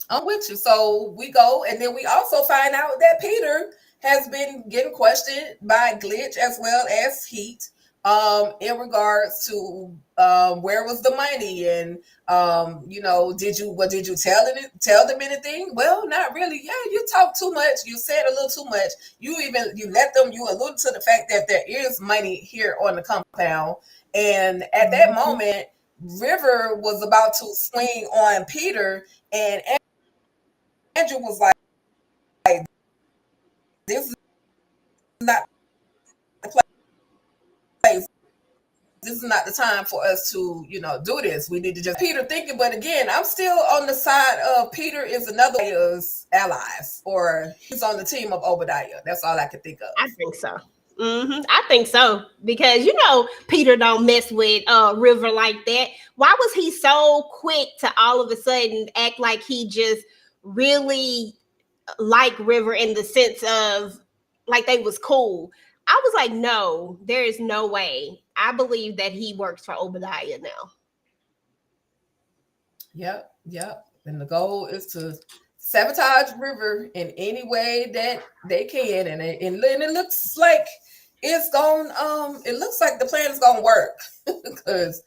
Speaker 2: I'm with you. So we go, and then we also find out that Peter has been getting questioned by Glitch as well as Heat in regards to where was the money, and you know, did you tell them anything? Well, not really. Yeah, you talked too much. You said a little too much. You alluded to the fact that there is money here on the compound, and at that moment, River was about to swing on Peter, and Andrew was like, this is not the place. This is not the time for us to, do this. We need to just Peter thinking. But again, I'm still on the side of Peter is another allies, or he's on the team of Obadiah. That's all I can think of.
Speaker 3: I think so. I think so, because Peter don't mess with River like that. Why was he so quick to all of a sudden act like he just really like River in the sense of like they was cool? I was like, no, there is no way. I believe that he works for Obadiah now.
Speaker 2: Yep. And the goal is to sabotage River in any way that they can, and it looks like it's going. It looks like the plan is gonna work because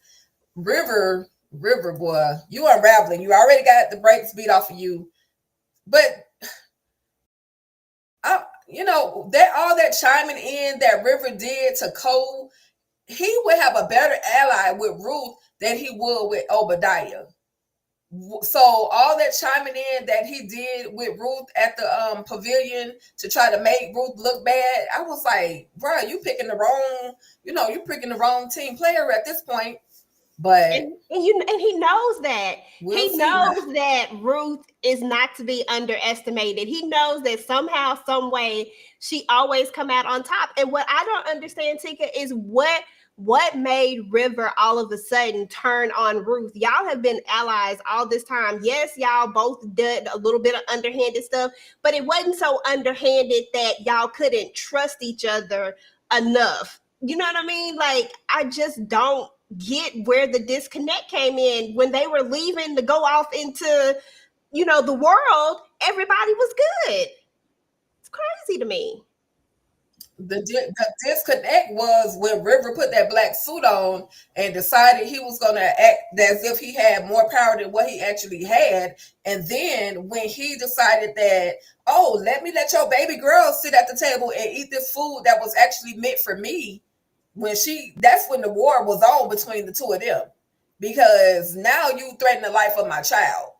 Speaker 2: River boy, you unraveling. You already got the brakes beat off of you, but that all that chiming in that River did to Cole, he would have a better ally with Ruth than he would with Obadiah. So all that chiming in that he did with Ruth at the pavilion to try to make Ruth look bad, I was like, bro, you're picking the wrong team player at this point. But
Speaker 3: and he knows that. He knows that Ruth is not to be underestimated. He knows that somehow, some way, she always come out on top. And what I don't understand, Tika, is what made River all of a sudden turn on Ruth. Y'all have been allies all this time. Yes, y'all both did a little bit of underhanded stuff, but it wasn't so underhanded that y'all couldn't trust each other enough. You know what I mean? Like, I just don't get where the disconnect came in when they were leaving to go off into, the world. Everybody was good. It's crazy to me.
Speaker 2: The disconnect was when River put that black suit on and decided he was going to act as if he had more power than what he actually had. And then when he decided that, oh, let your baby girl sit at the table and eat this food that was actually meant for me, that's when the war was on between the two of them, because now you threaten the life of my child.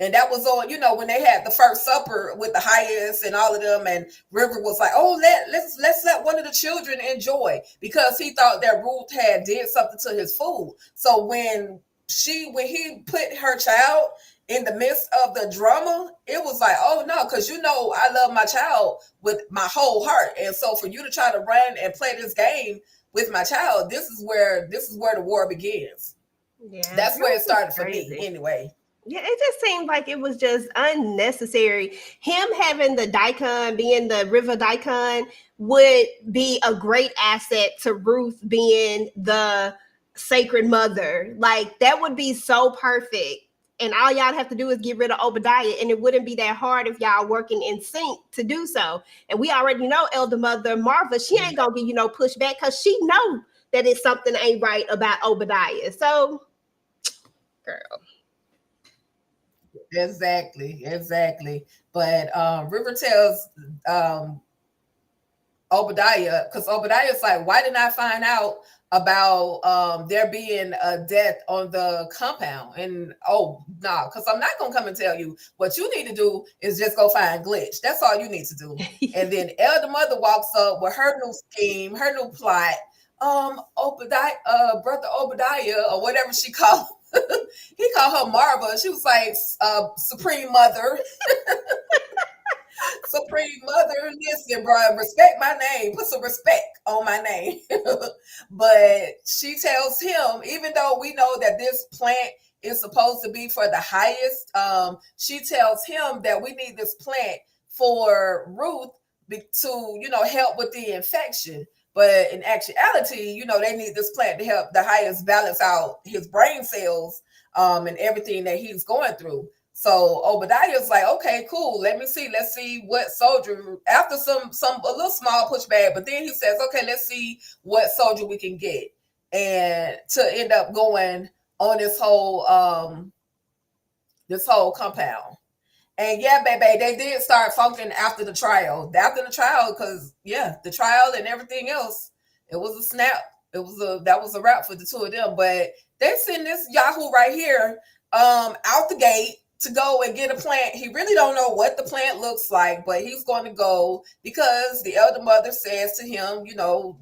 Speaker 2: And that was on, when they had the first supper with the highest and all of them, and River was like, oh, let's let one of the children enjoy, because he thought that Ruth had did something to his food. So when he put her child in the midst of the drama, it was like, oh no, because I love my child with my whole heart. And so for you to try to run and play this game with my child, this is where the war begins. Yeah, that's where it started for me anyway.
Speaker 3: Yeah, it just seemed like it was just unnecessary. Him having the daikon, being the River daikon, would be a great asset to Ruth being the sacred mother. Like, that would be so perfect. And all y'all have to do is get rid of Obadiah, and it wouldn't be that hard if y'all working in sync to do so. And we already know Elder Mother Marva, she ain't gonna give you no pushback, because she know that it's something ain't right about Obadiah. So, girl.
Speaker 2: Exactly. But River tells Obadiah, because Obadiah's like, why didn't I find out about there being a death on the compound? And because I'm not gonna come and tell you. What you need to do is just go find Glitch. That's all you need to do. And then Elder Mother walks up with her new scheme, her new plot. Obadiah, Brother Obadiah, or whatever she called. He called her Marva. She was like, Supreme Mother. Supreme Mother, listen, bro, respect my name. Put some respect on my name. But she tells him, even though we know that this plant is supposed to be for the highest, she tells him that we need this plant for Ruth to, help with the infection. But in actuality, they need this plant to help the highest balance out his brain cells and everything that he's going through. So Obadiah's like, okay, cool. Let's see what soldier, after a little small pushback, but then he says, okay, let's see what soldier we can get. And to end up going on this whole compound. And yeah, baby, they did start funking after the trial. Because the trial and everything else, it was a snap. That was a wrap for the two of them. But they send this Yahoo right here out the gate to go and get a plant. He really don't know what the plant looks like, but he's going to go because the Elder Mother says to him,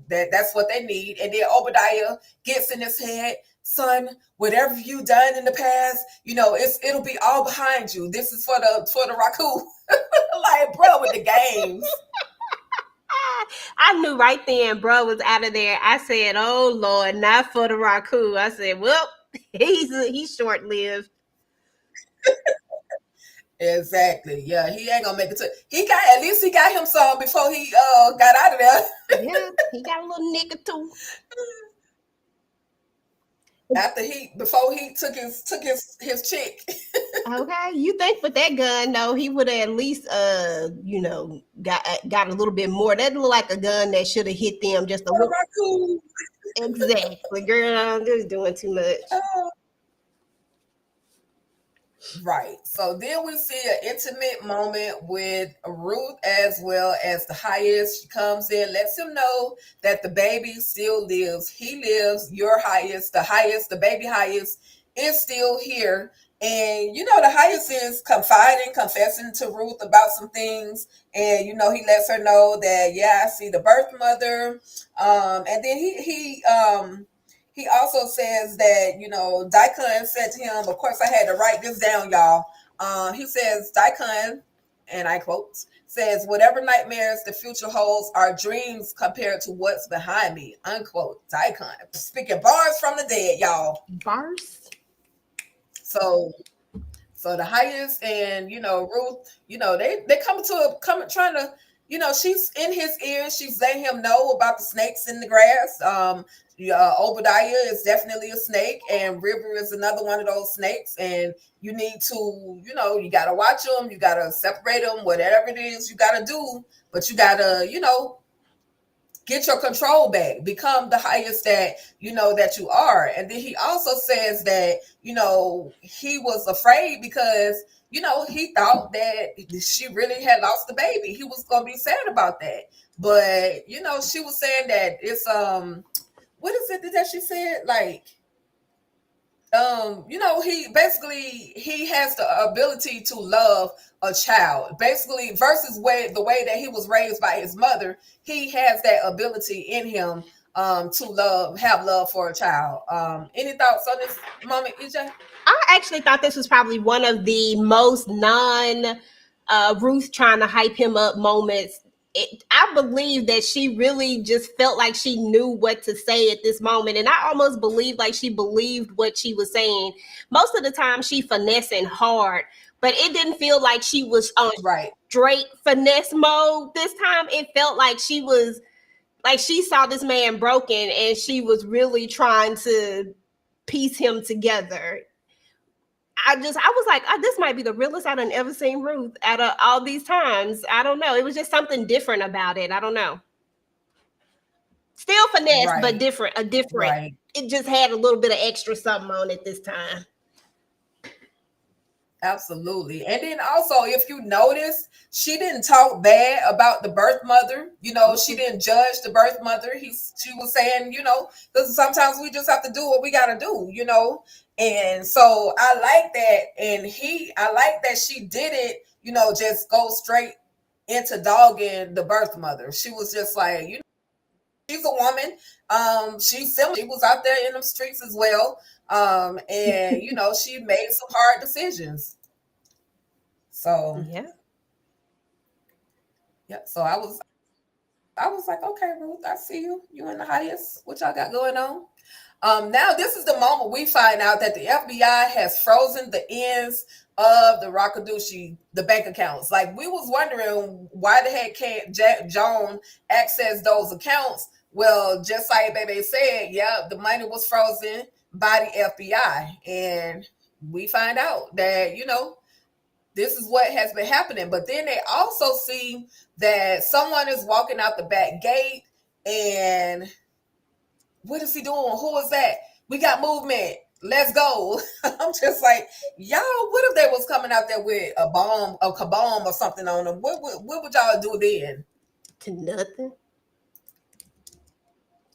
Speaker 2: that's what they need. And then Obadiah gets in his head, son, whatever you done in the past, it'll be all behind you. This is for the Raku. Like, bro, with the games.
Speaker 3: I knew right then, bro was out of there. I said, "Oh Lord, not for the raccoon." I said, "Well, he's short lived."
Speaker 2: Exactly. Yeah, he ain't gonna make it to. He got at least he got him some before he got out of there.
Speaker 3: Yeah, he got a little nigga too.
Speaker 2: After he before he took his chick.
Speaker 3: Okay, you think with that gun, no, he would have at least, got a little bit more. That looked like a gun that should have hit them just a little.
Speaker 2: Raccoon.
Speaker 3: Exactly, girl, they're doing too much.
Speaker 2: Right. So then we see an intimate moment with Ruth as well as the highest. She comes in, lets him know that the baby still lives. He lives. Your highest, the baby highest is still here. And the highest is confiding, confessing to Ruth about some things. And he lets her know that, yeah, I see the birth mother. And then he also says that, Daikon said to him, of course, I had to write this down, y'all. He says, Daikon, and I quote, says, whatever nightmares the future holds are dreams compared to what's behind me, unquote. Daikon. Speaking bars from the dead, y'all.
Speaker 3: Bars?
Speaker 2: So the highest and, Ruth, they come trying to, she's in his ear. She's letting him know about the snakes in the grass. Obadiah is definitely a snake, and River is another one of those snakes. And you need to, you got to watch them. You got to separate them, whatever it is you got to do. But you got to, get your control back, become the highest that that you are. And then he also says that he was afraid because he thought that she really had lost the baby. He was gonna be sad about that, but she was saying that it's what is it that she said, like he has the ability to love a child, basically, versus the way that he was raised by his mother. He has that ability in him to have love for a child. Any thoughts on this moment, EJ?
Speaker 3: I actually thought this was probably one of the most Ruth trying to hype him up moments. I believe that she really just felt like she knew what to say at this moment. And I almost believed like she believed what she was saying. Most of the time she finessing hard, but it didn't feel like she was on straight finesse mode. This time it felt like she was like she saw this man broken and she was really trying to piece him together. I was like, oh, this might be the realest I done ever seen Ruth out of all these times. I don't know. It was just something different about it. I don't know. Still finesse, but different. It just had a little bit of extra something on it this time.
Speaker 2: Absolutely. And then also, if you notice, she didn't talk bad about the birth mother. She didn't judge the birth mother. She was saying, because sometimes we just have to do what we got to do, And so I like that. And I like that she did it, just go straight into dogging the birth mother. She was just like, she's a woman. She's similar. She was out there in the streets as well. And she made some hard decisions. So so I was like, okay, Ruth, I see you in the highest. What y'all got going on? Now this is the moment we find out that the FBI has frozen the ends of the Rakadushi, the bank accounts. Like, we was wondering why the heck can't Joan access those accounts? Well, just like Bebe said, the money was frozen by the FBI, and we find out that this is what has been happening. But then they also see that someone is walking out the back gate, and what is he doing? Who is that? We got movement. Let's go. I'm just like, y'all, what if they was coming out there with a bomb, a kabomb or something on them? What would y'all do then?
Speaker 3: To nothing.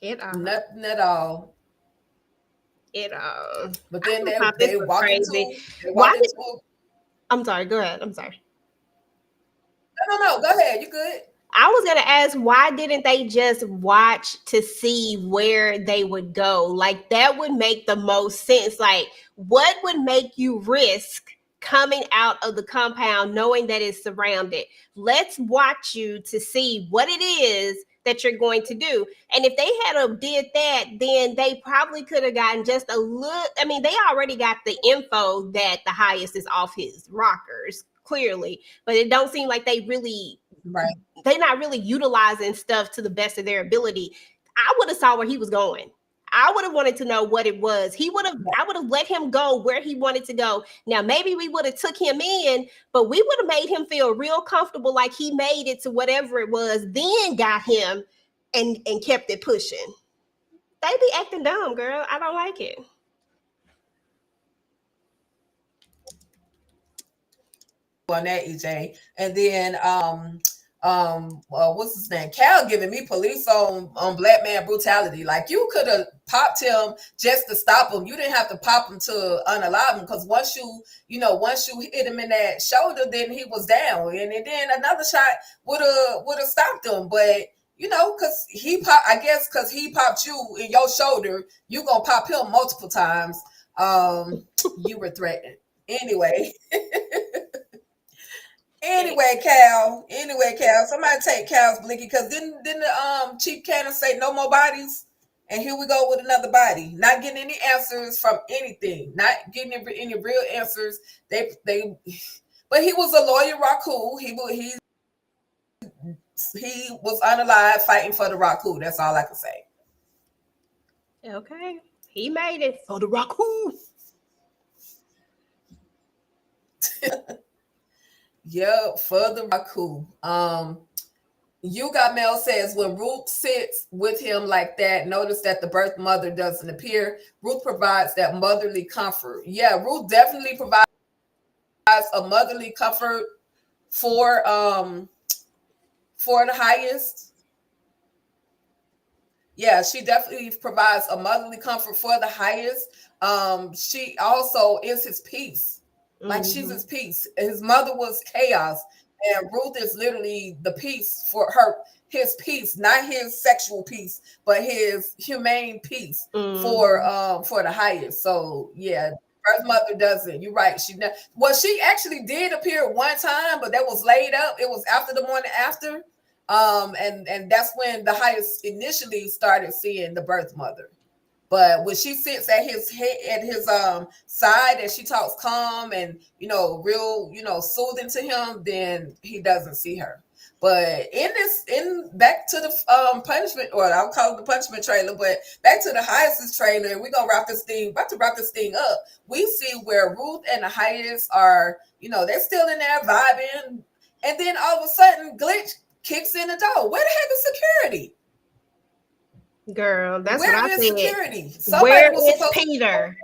Speaker 2: Nothing at all. But then they walk into.
Speaker 3: I'm sorry. Go ahead. I'm sorry.
Speaker 2: No. Go ahead. You good?
Speaker 3: I was going to ask, why didn't they just watch to see where they would go? Like, that would make the most sense. Like, what would make you risk coming out of the compound knowing that it's surrounded? Let's watch you to see what it is that you're going to do. And if they had did that, then they probably could have gotten just a little. I mean, they already got the info that the highest is off his rockers, clearly, but it don't seem like they really,
Speaker 2: right.
Speaker 3: They're not really utilizing stuff to the best of their ability. I would have saw where he was going. I would have wanted to know what it was. I would have let him go where he wanted to go. Now, maybe we would have took him in, but we would have made him feel real comfortable, like he made it to whatever it was, then got him and kept it pushing. They be acting dumb, girl. I don't like it.
Speaker 2: On that, EJ. And then what's his name? Cal giving me police on black man brutality. Like, you could have popped him just to stop him. You didn't have to pop him to unalive him, because once you hit him in that shoulder, then he was down, and then another shot would have stopped him. But because he popped you in your shoulder, you gonna pop him multiple times. You were threatened anyway. Anyway, Cal. Somebody take Cal's blicky, because didn't the Chief Cannon say no more bodies? And here we go with another body. Not getting any answers from anything. Not getting any real answers. But he was a lawyer, Raku. He was unalive fighting for the Raku. That's all I can say.
Speaker 3: Okay. He made it for the Raku.
Speaker 2: Yep, for the Raku. You Got Mel says, when Ruth sits with him like that, notice that the birth mother doesn't appear. Ruth provides that motherly comfort. Yeah, Ruth definitely provides a motherly comfort for the highest. Yeah, she definitely provides a motherly comfort for the highest. She also is his peace. Like, she's his peace. His mother was chaos, and Ruth is literally the peace for her. His peace, not his sexual peace, but his humane peace for the highest. So yeah, birth mother doesn't. You're right. She actually did appear one time, but that was laid up. It was after the morning after, and that's when the highest initially started seeing the birth mother. But when she sits at his side and she talks calm and real soothing to him, then he doesn't see her. But back to the punishment, or I'll call it the punishment trailer, but back to the highest trailer, we're gonna wrap this thing up. We see where Ruth and the highest are, they're still in there vibing, and then all of a sudden Glitch kicks in the door. Where the heck is security?
Speaker 3: Girl, that's
Speaker 2: where
Speaker 3: what I
Speaker 2: is
Speaker 3: said.
Speaker 2: Security?
Speaker 3: Where is Peter?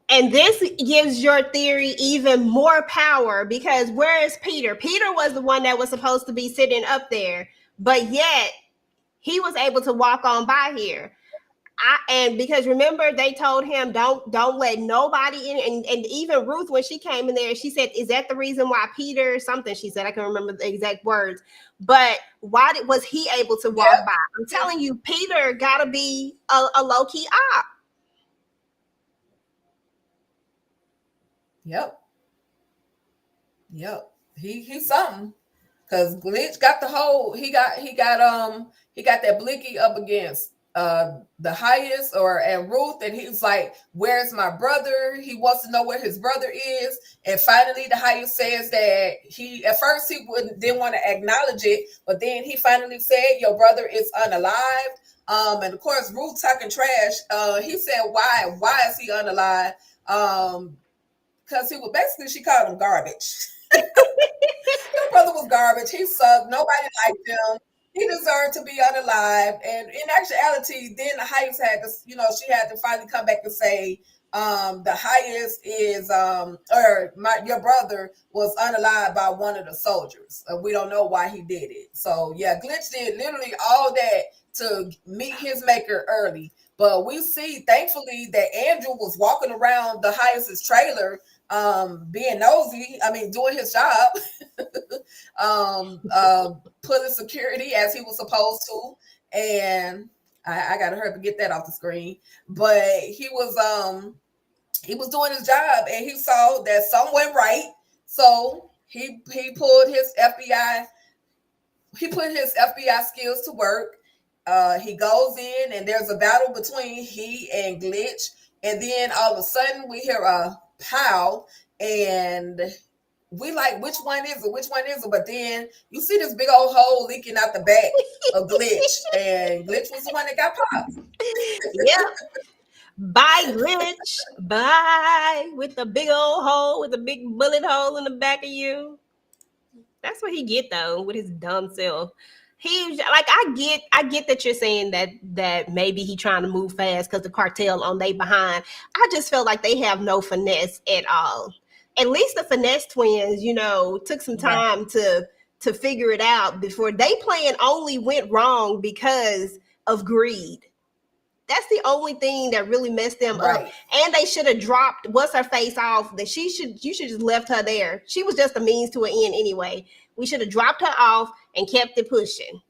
Speaker 3: And this gives your theory even more power, because where is Peter? Peter was the one that was supposed to be sitting up there, but yet he was able to walk on by here. And because remember, they told him don't let nobody in, and even Ruth, when she came in there, she said, "Is that the reason why Peter?" Something she said, I can remember the exact words, but was he able to walk by? I'm telling you, Peter gotta be a low key op.
Speaker 2: Yep. He's something, because Glitch got the whole. He got that blicky up against the highest and Ruth, and he's like, "Where's my brother?" He wants to know where his brother is, and finally the highest says that at first he didn't want to acknowledge it, but then he finally said, "Your brother is unalive." And of course Ruth talking trash. He said, "Why is he unalive?" Because she called him garbage. Your brother was garbage. He sucked. Nobody liked him. He deserved to be unalive. And in actuality, then the highest had to, she had to finally come back and say, the highest is, your brother was unalive by one of the soldiers. We don't know why he did it. So yeah, Glitch did literally all that to meet his maker early. But we see, thankfully, that Andrew was walking around the highest's trailer, being nosy. I mean, doing his job, putting security as he was supposed to. And I gotta hurry to get that off the screen. But he was doing his job, and he saw that something went right. So he pulled his FBI he put his FBI skills to work. He goes in, and there's a battle between he and Glitch, and then all of a sudden we hear a pow, and we like, which one is it? Which one is it? But then you see this big old hole leaking out the back of Glitch, and Glitch was the one that got popped.
Speaker 3: Yeah. Bye, Glitch. Bye. With the big old hole, with a big bullet hole in the back of you. That's what he get though, with his dumb self. He like, I get that you're saying that maybe he trying to move fast because the cartel on they behind. I just felt like they have no finesse at all. At least the finesse twins, took some time to figure it out before they plan only went wrong because of greed. That's the only thing that really messed them up. And they should have dropped what's her face off. That you should just left her there. She was just a means to an end anyway. We should have dropped her off and kept it pushing.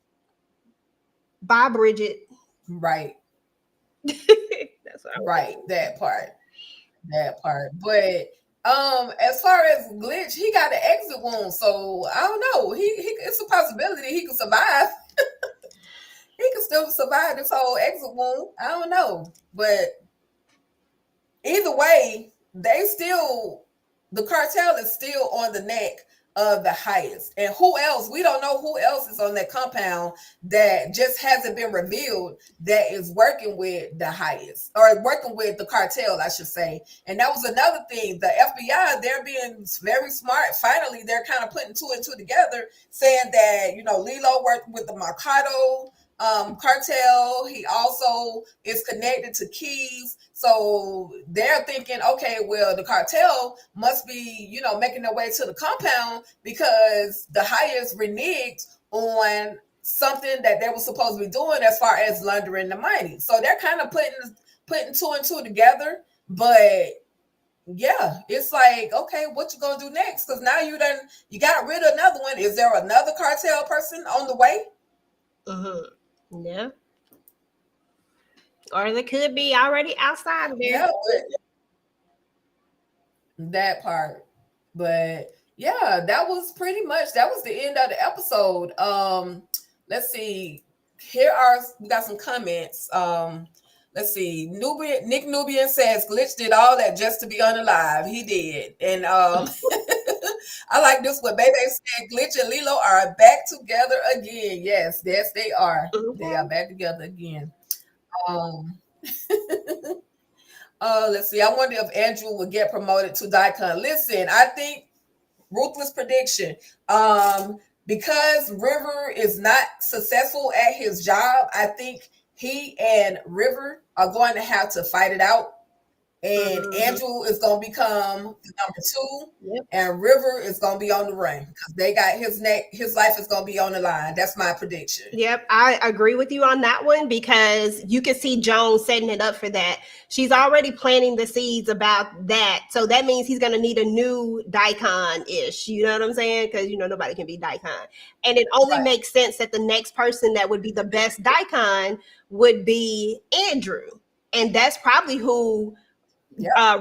Speaker 3: Bye, Bridget.
Speaker 2: Right.
Speaker 3: That's what
Speaker 2: right. That part. But as far as Glitch, he got an exit wound, so I don't know. He it's a possibility he can survive. He can still survive this whole exit wound. I don't know. But either way, the cartel is still on the neck of the highest. And who else? We don't know who else is on that compound that just hasn't been revealed that is working with the highest, or working with the cartel, I should say. And that was another thing. The FBI, they're being very smart. Finally, they're kind of putting two and two together, saying that, Lilo worked with the Mercado cartel. He also is connected to Keys. So they're thinking, okay, well, the cartel must be, making their way to the compound because the highest reneged on something that they were supposed to be doing as far as laundering the money. So they're kind of putting two and two together. But yeah, it's like, okay, what you gonna do next? Because now you got rid of another one. Is there another cartel person on the way?
Speaker 3: Yeah. Or they could be already outside of there.
Speaker 2: Yeah, that part. But yeah, that was the end of the episode. Let's see. We got some comments. Let's see. Nick Nubian says Glitch did all that just to be unalive. He did. And I like this one. Baby said Glitch and Lilo are back together again. Yes, they are. Mm-hmm. They are back together again. Let's see. I wonder if Andrew will get promoted to Daikon. Listen, I think Ruthless prediction. Because River is not successful at his job, I think he and River are going to have to fight it out. And Andrew is going to become number 2, and River is going to be on the run because they got his life is going to be on the line. That's my prediction.
Speaker 3: Yep, I agree with you on that one because you can see Joan setting it up for that. She's already planting the seeds about that. So that means he's going to need a new Daikon-ish. You know what I'm saying? Because, nobody can be Daikon. And it only makes sense that the next person that would be the best Daikon would be Andrew. And that's probably who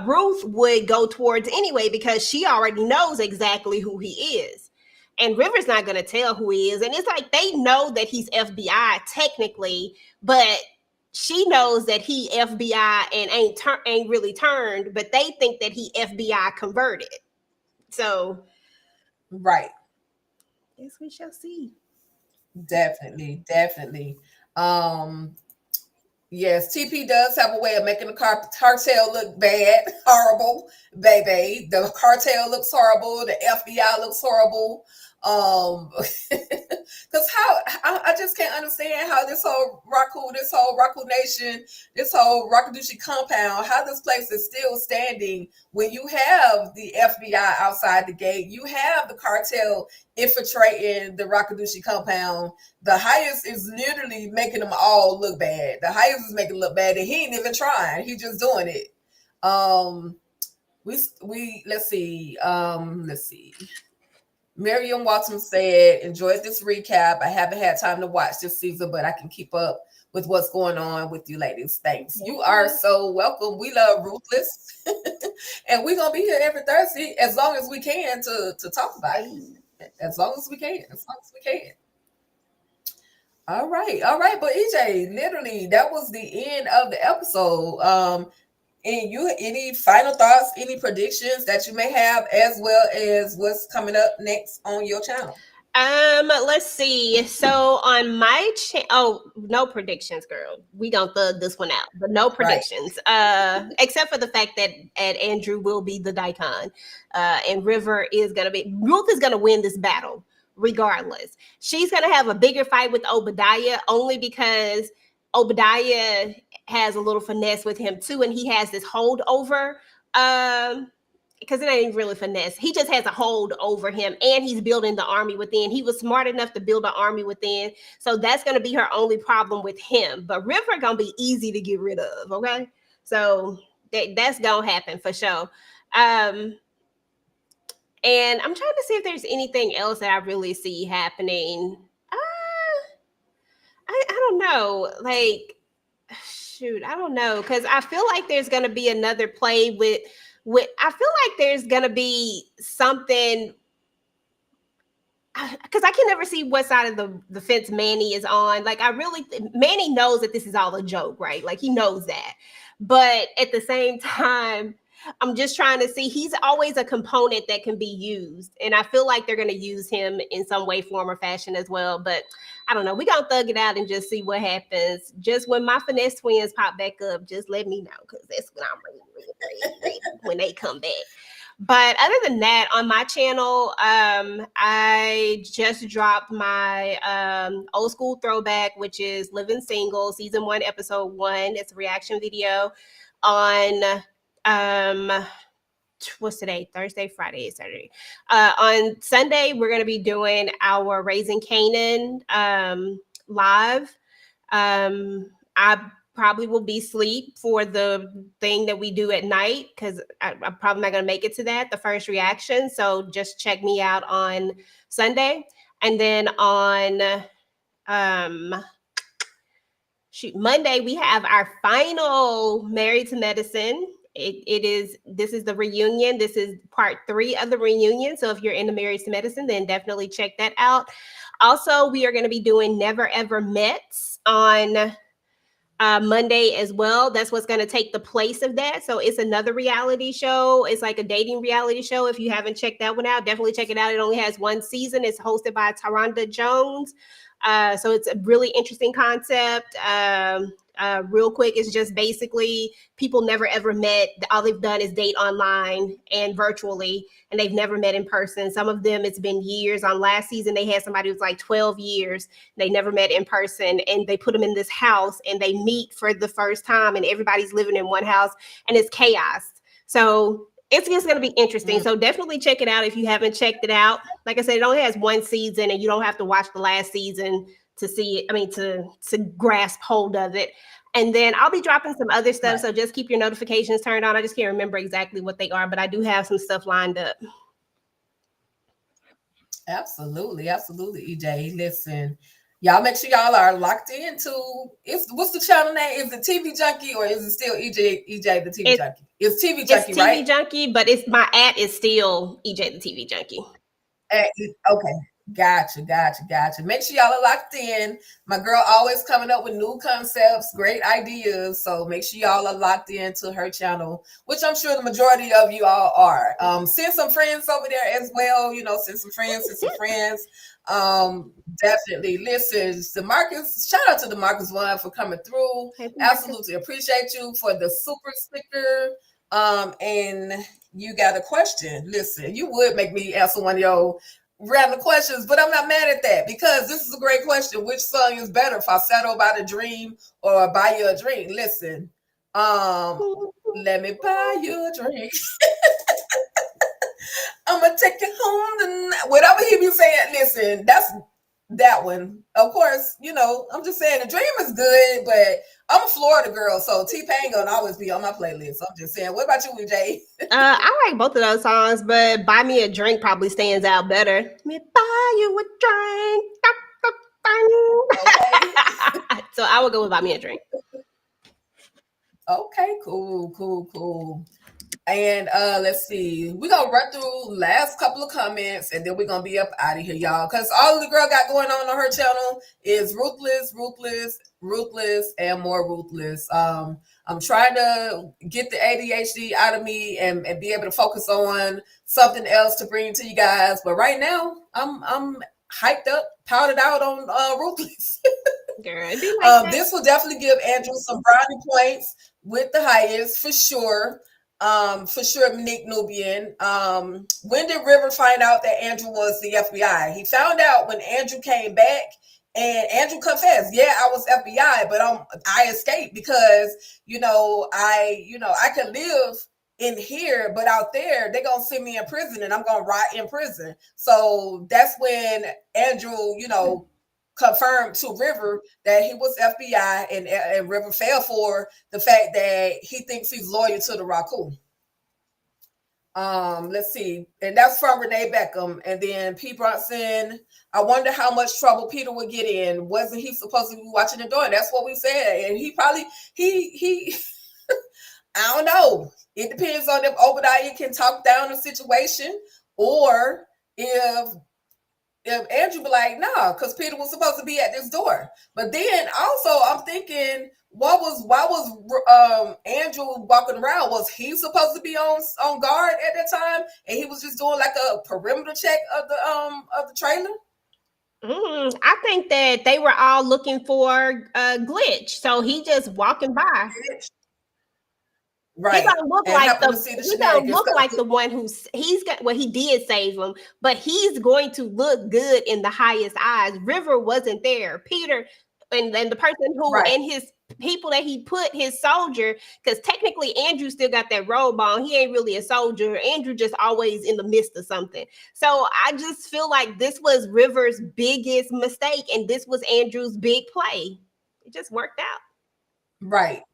Speaker 3: Ruth would go towards anyway, because she already knows exactly who he is. And River's not going to tell who he is. And it's like they know that he's FBI technically, but she knows that he FBI and ain't really turned, but they think that he FBI converted. So,
Speaker 2: right.
Speaker 3: Yes, we shall see.
Speaker 2: Definitely. Yes, TP does have a way of making the cartel look bad, horrible, baby. The cartel looks horrible. The FBI looks horrible. Because I just can't understand how this whole Raku Nation, this whole Rakadushi compound, how this place is still standing when you have the FBI outside the gate, you have the cartel infiltrating the Rakadushi compound. The highest is literally making them all look bad. The highest is making them look bad, and he ain't even trying. He just doing it. Let's see. Miriam Watson said, enjoyed this recap. I haven't had time to watch this season, but I can keep up with what's going on with you ladies. Thanks. You are so welcome. We love Ruthless. And we're going to be here every Thursday as long as we can to talk about it. As long as we can. All right, all right. But EJ, literally, that was the end of the episode. And you, any final thoughts, any predictions that you may have, as well as what's coming up next on your channel?
Speaker 3: Let's see. So on my no predictions, girl. We gonna thug this one out, but no
Speaker 2: Right.
Speaker 3: predictions. Except for the fact that Andrew will be the daikon, and Ruth is gonna win this battle regardless. She's gonna have a bigger fight with Obadiah only because Obadiah has a little finesse with him too, and he has this holdover. Because it ain't really finesse. He just has a hold over him, and he's building the army within. He was smart enough to build an army within, so that's going to be her only problem with him. But River gonna be easy to get rid of. Okay, so that's gonna happen for sure. And I'm trying to see if there's anything else that I really see happening. I don't know. Like, shoot, I don't know, because I feel like there's gonna be another play with I feel like there's gonna be something, because I can never see what side of the fence Manny is on. Like, Manny knows that this is all a joke, right? Like, he knows that, but at the same time, I'm just trying to see. He's always a component that can be used, and I feel like they're going to use him in some way, form, or fashion as well. But I don't know. We gonna thug it out and just see what happens. Just when my finesse twins pop back up, just let me know, because that's when I'm ready when they come back. But other than that, on my channel, I just dropped my old school throwback, which is Living Single, season 1, episode 1. It's a reaction video on what's today? Thursday, Friday, Saturday. On Sunday, we're going to be doing our Raising Canaan live. I probably will be asleep for the thing that we do at night, because I'm probably not going to make it to that, the first reaction. So just check me out on Sunday. And then on Monday, we have our final Married to Medicine. This is the reunion. This is part 3 of the reunion. So if you're into Married to Medicine, then definitely check that out. Also, we are going to be doing Never Ever Mets on Monday as well. That's what's going to take the place of that. So it's another reality show. It's like a dating reality show. If you haven't checked that one out, definitely check it out. It only has 1 season. It's hosted by Taronda Jones. So it's a really interesting concept. Real quick, it's just basically people never ever met. All they've done is date online and virtually, and they've never met in person. Some of them, it's been years. On last season, they had somebody who was like 12 years. They never met in person, and they put them in this house, and they meet for the first time, and everybody's living in one house, and it's chaos. So it's just going to be interesting. So definitely check it out if you haven't checked it out. Like I said, it only has 1 season, and you don't have to watch the last season to see it. I mean, to grasp hold of it. And then I'll be dropping some other stuff. Right. So just keep your notifications turned on. I just can't remember exactly what they are, but I do have some stuff lined up.
Speaker 2: Absolutely, absolutely, EJ. Listen, y'all make sure y'all are locked into. What's the channel name? Is it TV Junkie, or is it still EJ the TV Junkie? It's TV Junkie,
Speaker 3: it's TV
Speaker 2: right?
Speaker 3: Junkie, but my @ is still EJ the TV Junkie.
Speaker 2: Okay. Gotcha. Make sure y'all are locked in. My girl always coming up with new concepts, great ideas. So make sure y'all are locked into her channel, which I'm sure the majority of you all are. Send some friends over there as well. Send some friends. Definitely. Listen, DeMarcus, shout out to DeMarcus One for coming through. Absolutely appreciate you for the super sticker. And you got a question. Listen, you would make me answer one of your random questions, but I'm not mad at that, because this is a great question. Which song is better, Falsetto by The Dream or Buy You a Drink? Listen, let me buy you a drink. I'm gonna take you home tonight. Whatever he be saying, listen, that's that one. Of course, I'm just saying The Dream is good, but I'm a Florida girl, so T-Pain gonna always be on my playlist. I'm just saying. What about you, EJ?
Speaker 3: I like both of those songs, but Buy Me a Drink probably stands out better. Let me buy you a drink. Okay. So I will go with Buy Me a Drink.
Speaker 2: Okay, cool. And let's see. We're gonna run through last couple of comments and then we're gonna be up out of here, y'all. Cause all the girl got going on her channel is ruthless, ruthless, ruthless, and more ruthless. I'm trying to get the ADHD out of me and be able to focus on something else to bring to you guys. But right now, I'm hyped up, powdered out on ruthless.
Speaker 3: Girl, it'd be like
Speaker 2: This will definitely give Andrew some brownie points with the highest for sure. For sure, Monique Nubian. When did River find out that Andrew was the FBI? He found out when Andrew came back, and Andrew confessed, "Yeah, I was FBI, but I escaped because I can live in here, but out there they're gonna send me in prison, and I'm gonna rot in prison." So that's when Andrew, confirmed to River that he was FBI, and River fell for the fact that he thinks he's loyal to the raccoon. Let's see, and that's from Renee Beckham. And then P. Bronson, I wonder how much trouble Peter would get in. Wasn't he supposed to be watching the door? That's what we said. And he probably he I don't know. It depends on if Obadiah can talk down the situation, or if Andrew be like, nah, because Peter was supposed to be at this door. But then also I'm thinking, why was Andrew walking around? Was he supposed to be on guard at that time? And he was just doing like a perimeter check of the trailer?
Speaker 3: I think that they were all looking for a glitch. So he just walking by.
Speaker 2: Right.
Speaker 3: He don't look like the one he did save him, but he's going to look good in the highest eyes. River wasn't there. Peter and the person who and his people that he put his soldier, because technically Andrew still got that robe on. He ain't really a soldier. Andrew just always in the midst of something. So I just feel like this was River's biggest mistake, and this was Andrew's big play. It just worked out.
Speaker 2: Right.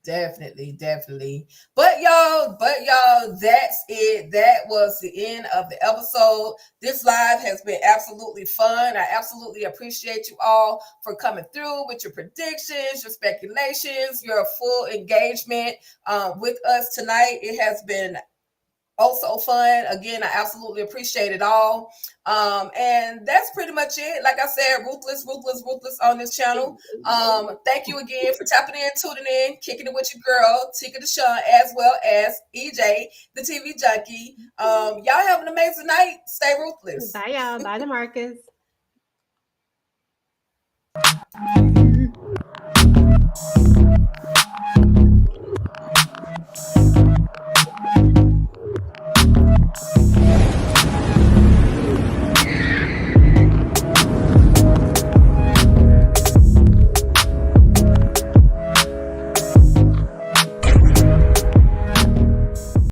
Speaker 2: Definitely. But y'all, that's it. That was the end of the episode. This live has been absolutely fun. I absolutely appreciate you all for coming through with your predictions, your speculations, your full engagement with us tonight. It has been so fun. Again, I absolutely appreciate it all. And that's pretty much it. Like I said, ruthless on this channel. Thank you again for tapping in, tuning in, kicking it with your girl, Tika Deshawn, as well as EJ, the TV junkie. Y'all have an amazing night. Stay ruthless.
Speaker 3: Bye, y'all. Bye, DeMarcus.